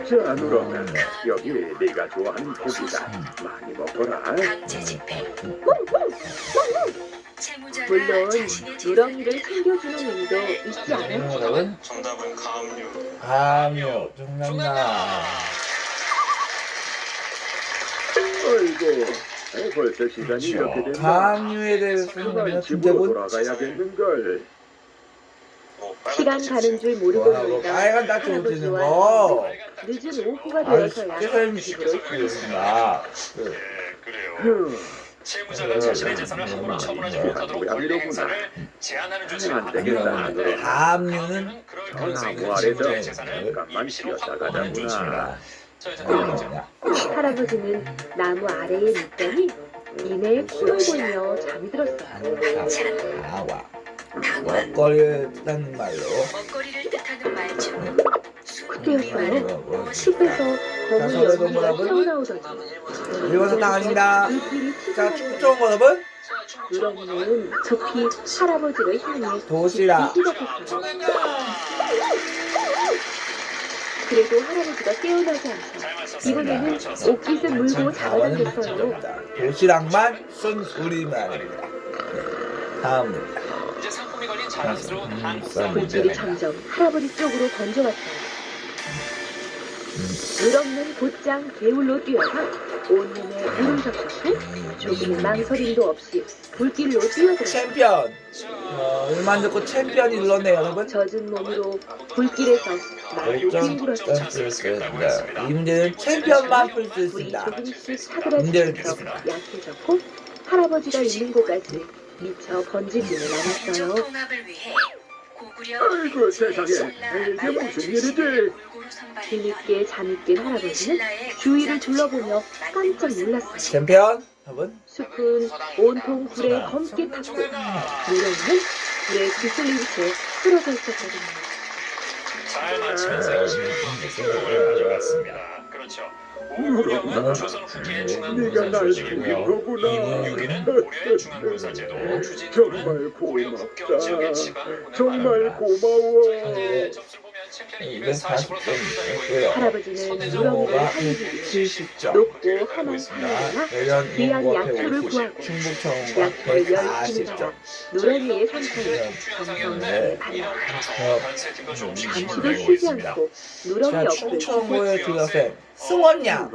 자, 누렁아, 여기 네가 좋아하는 고기다. 많이 먹거라. 강제 집행 채무자가 물론 자신의 누렁이를 챙겨주는 일도 잊지 않았죠. 여러분 정답은 가음류. 감요 청량나 아이고, 벌써 시간이 이렇게 됐나? 감유에 대해서 그만 설명하면 집으로 진짜군. 돌아가야겠는걸. 시간 가는 줄 모르고 와, 놀던 빨간 딱지 붙이는 할아버지와 거. 늦은 오후가 아유, 되어서야 깨설미 집으로 시키겠습니다. 그래요. 채무자가 자신의 재산을 함부로 처분하지 못하도록 권리 행사를 제한하는 안 조치입니다. 되겠다, 누렁아. 감유는 그럴 저 가능성이 나무 있는 아래서 채무자의 재산을 잠깐만 임시로 쉬었다 확보하는 가자꾸나. 조치입니다. 자, 이제 다음 문제. 할아버지는 나무 아래에 눕더니 이내 코를 골며 잠이 들었어요. 아와 먹거리를 뜻하는 말로 먹거리를 뜻하는 말 중 그때였어요. 숲에서 검은 서래동 연기가 여러분. 튀어나오더니 1번 사탕 아닙니다. 이끼리 자 치솟는 축구 좋은 거 여러분 누렁이는 급히 할아버지를 향해 도시락. 짖기 시작했어요. 그래도 할아버지가 깨어나지 않자 이번에는 옷깃을 물고 잡아당겼어요. 도시락만 쓴 우리말입니다. 다음입니다. 이제 상품이 걸린 자랑스러운 한국사 불길이 점점 할아버지 쪽으로 번져왔어요. 누렁이는 곧장 개울로 뛰어가 온몸에 물을 적셨고 조금의 망설임도 없이 불길로 뛰어들었다. 챔피언. 얼마 듣고 챔피언이 눌렀네요, 여러분. 젖은 몸으로 불길에서 많이 뒹굴었다. 이 문제는 챔피언만 풀 수 불이 있습니다. 조금씩 문제를 사그라지면서 듣겠습니다. 약해졌고 할아버지가 있는 곳까지 미처 번지지는 않았어요. 아이고 세상에 이게 무슨 일이지? 뒤늦게 잠이 깬 할아버지는 주위를 둘러보며 깜짝 놀랐어요. 챔피언, 여러분. 숲은 온통 불에 검게 탔고 누렁이는 불에 뒤틀린 채 쓰러져 있었거든요. 잘 맞히면서 열심히 가져왔습니다. 그렇죠. 오군영은 조선 후기의 중앙군사 네가 날 조직이고요. 죽인 거구나. 유기는 고려의 중앙군사제도 추진 정말 고려 국경 지역의 지방 정말 고마워. 현재 점수를 보면 챔피언이 이건 240으로 40점이고요. 할아버지는 누렁이를 정보가 살리기 70점. 높고 험한 산에나 대전 귀한 인구 약초를 150, 구하고 충북청과 약초를 열심히 140점. 받아 누렁이의 상태를 정성스레 발라 잠시도 쉬지 않고 누렁이 자, 옆을 충청고의 드라센 승원양.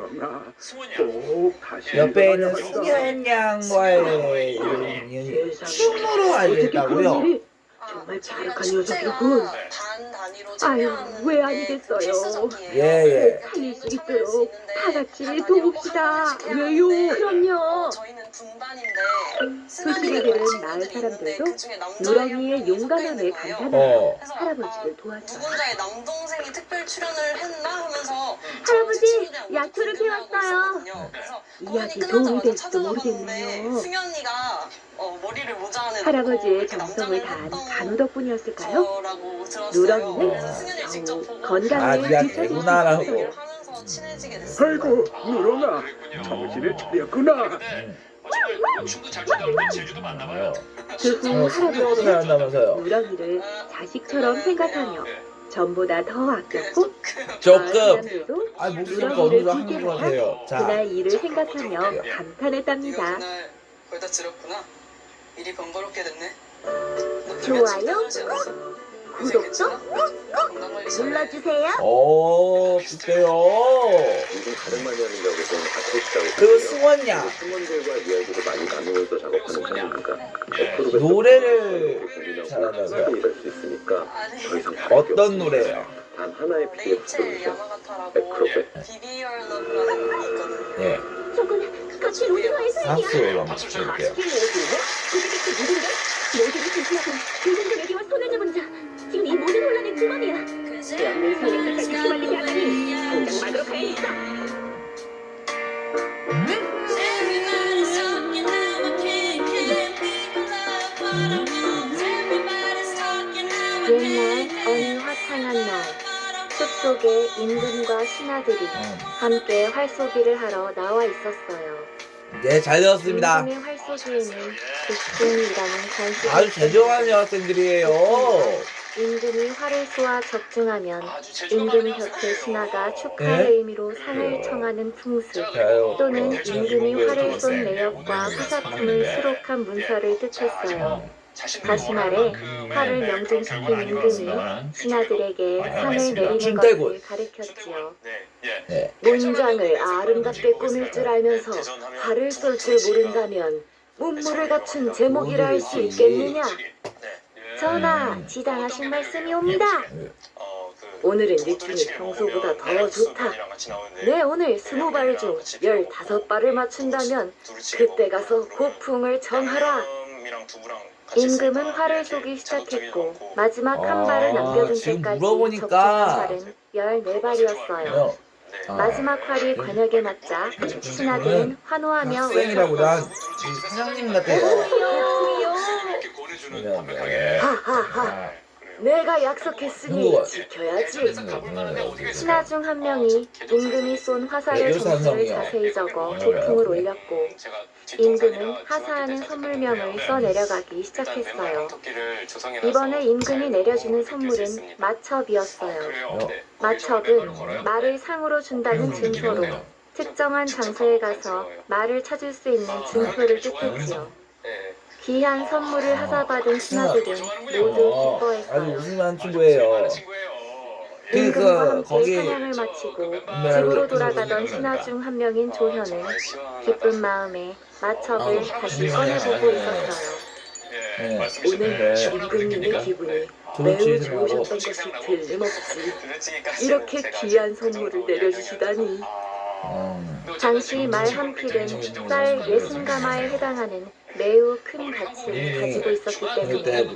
꼭 다시 옆에 있는 일어나야겠다. 승현양과의 이런 인연이 춤으로 어떻게 그런 알겠다고요. 일이 정말 잘락한 녀석이군. 아유, 왜 아니겠어요. 예예. 살릴 수 있도록 다 같이 도웁시다. 왜요? 그럼요. 소식을 들은 마을 사람들도 누렁이의 용감함에 감탄하며 할아버지를 도왔어요. 누군가의 남동생이 특별 출연을 했나 하면서 할아버지, 약초를 캐왔어요. 그래서 이야기 도움이 될지도 모르겠네요. 승현이가 머리를 모자 안에 할아버지의 넣고 정성을 이렇게 다한 남장을 간우 덕분이었을까요? 거라고 들었어요. 누렁이는 그래서 승현이 직접 보고 아, 건강에 니가 뒤처질 수 개구나라고. 있어요. 하면서 친해지게 됐어요. 아이고 누렁아 정신을 차렸구나. 춤도 잘 추다는데 제주도 만나봐요. 그 후 승려도 할아버지는 잘한다면서요. 누렁이를 자식처럼 생각하며 전보다 더 아꼈고 마을 조금. 사람들도 아, 목소리가 어느 누렁이를 정도 한것 기계하여 같아요. 자, 그날 일을 생각하며 네가 감탄했답니다. 그날 거의 다 들었구나. 일이 번거롭게 됐네. 좋아요, 구독도 눌러주세요. 주세요. 요즘 가장 많이 하는 작업은 아티스트하고 그리고 승원양. 승원들과 이야기를 많이 나누면서 작업하는 편이니까 노래를 잘한다고요. 일할 수 있으니까 더 이상 어떤 노래예요? 단 하나의 레이첼 PDF를 야마가타라고 비비얼 러브라는 곡이 있거든요. 예. 조금 같이 로드와의 소리야. 박수로 한번 쳐볼게요. 그게 누군데? 모두를 대신하고 붉은 레디와 손을 잡은 자. 지금 이 모든 혼란의 주범이야. 내 살림살까지 휘말리게 하다니 당장 막으로 가야겠어. 옛날 어느 화창한 날 숲속에 임금과 신하들이 함께 활쏘기를 하러 나와 있었어요. 네, 잘 들었습니다. 임금의 활쏘기에는 국궁이라는 간식 아주 제조한 여학생들이에요. 임금이 활을 쏘아 적중하면 임금 곁에 신하가 축하의 의미로 상을 청하는 풍습 자요. 또는 임금이 활을 쏜 내역과 화사품을 수록한 문서를 뜻했어요. 다시 말해 활을 명중시킨 임금이 신하들에게 상을 내리는 것을 가르쳤지요. 네. 문장을 아름답게 꾸밀 줄 알면서 활을 쏠 줄 모른다면 문무를 갖춘 제목이라 할 수 있겠느냐? 전하, 지당하신 말씀이옵니다. 오늘은 느낌이 평소보다 더 좋다. 네, 오늘 20발 중 15발을 맞춘다면 그때 가서 고풍을 정하라. 임금은 활을 쏘기 시작했고 마지막 한 발을 남겨둔 지금 때까지 물어보니까 적중한 활은 14발이었어요. 마지막 활이 관역에 맞자 신하들은 환호하며 학생이라고 난 사장님 같아요. 하하하, 내가 약속했으니 누구야? 지켜야지. 신하 중 한 명이 임금이 쏜 화살의 점수를 자세히 적어 고풍을 올렸고 임금은 하사하는 선물명을 써내려가기 시작했어요. 이번에 임금이 내려주는 선물은 마첩이었어요. 마첩은 말을 상으로 준다는 증표로 특정한 장소에 가서 말을 찾을 수 있는 증표를 뜻했지요. 귀한 선물을 하사받은 신하들은 모두 아주 기뻐했어요. 우승한 친구예요. 임금과 함께 거기 사냥을 마치고 집으로 돌아가던 신하 중 한 명인 조현은 기쁜 마음에 마첩을 다시 꺼내보고 있었어요. 네. 오늘 임금님의 기분이 매우 좋으셨던 것이 틀림없지. 이렇게 귀한 선물을 내려주시다니. 당시 말 한 필은 쌀 60가마에 해당하는 매우 큰 가치를 가지고 있었기 때문에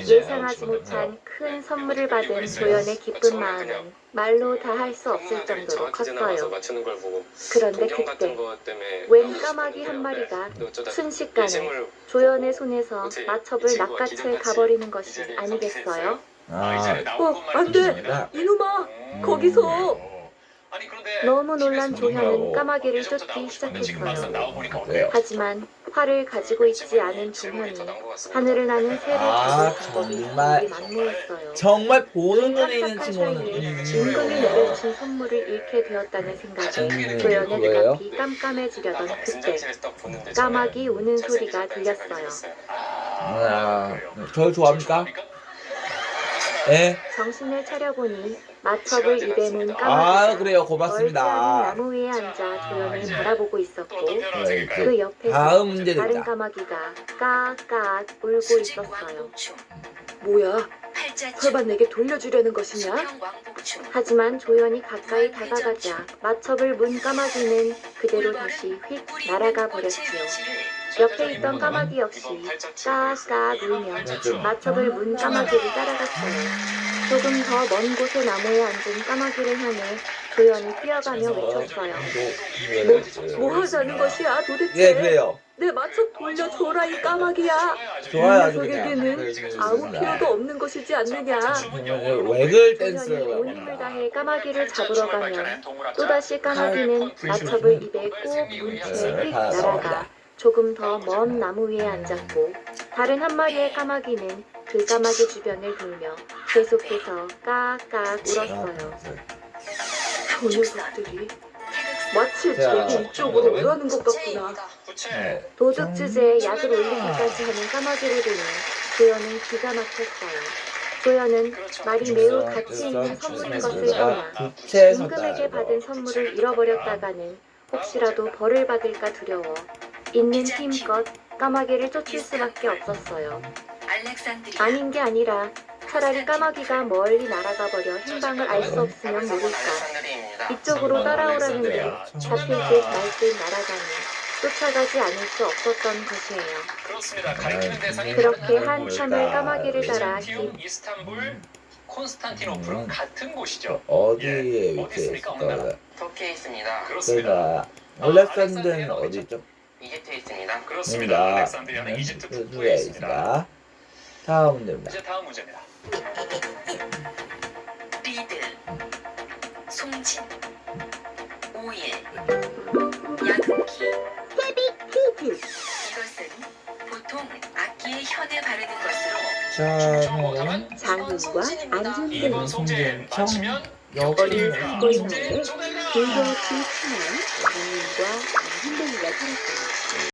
예상하지 못한 큰 선물을 받은 조연의 기쁜 마음은 말로 다 할 수 없을 정도로 컸어요. 그런데 그때 웬 까마귀 한 마리가 순식간에 조연의 손에서 마첩을 낚아채 가버리는 것이 아니겠어요? 안 돼! 이놈아! 거기서! 너무 놀란 조현은 까마귀를 쫓기 시작했어요. 하지만 활을 가지고 있지 않은 조현이 하늘을 나는 새를 잡을 방법이 정말. 만무했어요. 정말 보는 눈에 있는 깜짝한 친구는 사이에 임금이 내려준 선물을 잃게 되었다는 생각에 조연의 눈앞이 깜깜해지려던 그때 까마귀 우는 소리가 들렸어요. 저를 좋아합니까? 네. 정신을 차려보니 마첩을 입에 문 까마귀가 그래요. 멀쩡한 고맙습니다. 나무 위에 앉아 조연을 바라보고 있었고 네, 그 옆에서 다음 문제 다른 됩니다. 까마귀가 까악 울고 있었어요. 뭐야? 설마 내게 돌려주려는 것이냐? 하지만 조연이 가까이 다가가자 마첩을 문 까마귀는 그대로 다시 휙 날아가 버렸지요. 옆에 있던 까마귀 역시 까악 울며 마첩을 문 까마귀를 따라갔어요. 조금 더 먼 곳의 나무에 앉은 까마귀를 향해 조연이 뛰어가며 외쳤어요. 뭐 하자는 것이야 도대체? 예, 그래요. 내 마첩 돌려줘라 이 까마귀야. 좋아요, 이 아주 그냥. 녀석에게는 아무 필요도 없는 것이지 않느냐. 외글 조연이 댄스라고 온 힘을 합니다. 다해 까마귀를 잡으러 가면 또다시 까마귀는 마첩을 입에 꾹 문 채 휙 날아가 조금 더 먼 나무 위에 앉았고 다른 한 마리의 까마귀는 그 까마귀 주변을 돌며 계속해서 까악 울었어요. 저 녀석들이 마치 저기 이쪽으로 오라는 것 같구나. 네. 도둑 주제에 약을 올리기까지 하는 까마귀를 보니 조연은 기가 막혔어요. 조연은 말이 매우 가치 있는 선물인 것을 떠나 임금에게 받은 선물을 잃어버렸다가는 혹시라도 벌을 받을까 두려워 있는 힘껏 까마귀를 쫓을 수밖에 없었어요. 아닌 게 아니라 차라리 까마귀가 멀리 날아가 버려 행방을 알 수 없으면 모를까. 이쪽으로 따라오라는데 잡힐 듯 말 듯 날아가니 쫓아가지 않을 수 없었던 것이에요. 그렇게 한참을 까마귀를 따라 이스탄불, 콘스탄티노플 같은 곳이죠. 어디에 위치해 있을까? 터키에 있습니다. 제가 올렉산드는 어디 있죠? 이집트에 있습니다. 그렇습니다. 알렉산드리아는 이집트 북부에 있습니다. 있습니다. 다음 문제입니다. 이제 다음 문제입니다. 리드, 송진, 오일, 야근기. 이것은 보통 악기의 현에 바르는 것으로 자, 장훈과 안중근 이번 송제 마치면 어린 여기입니다. 국고인화에 불교치 친한 장훈과 안중근이가 살았어요.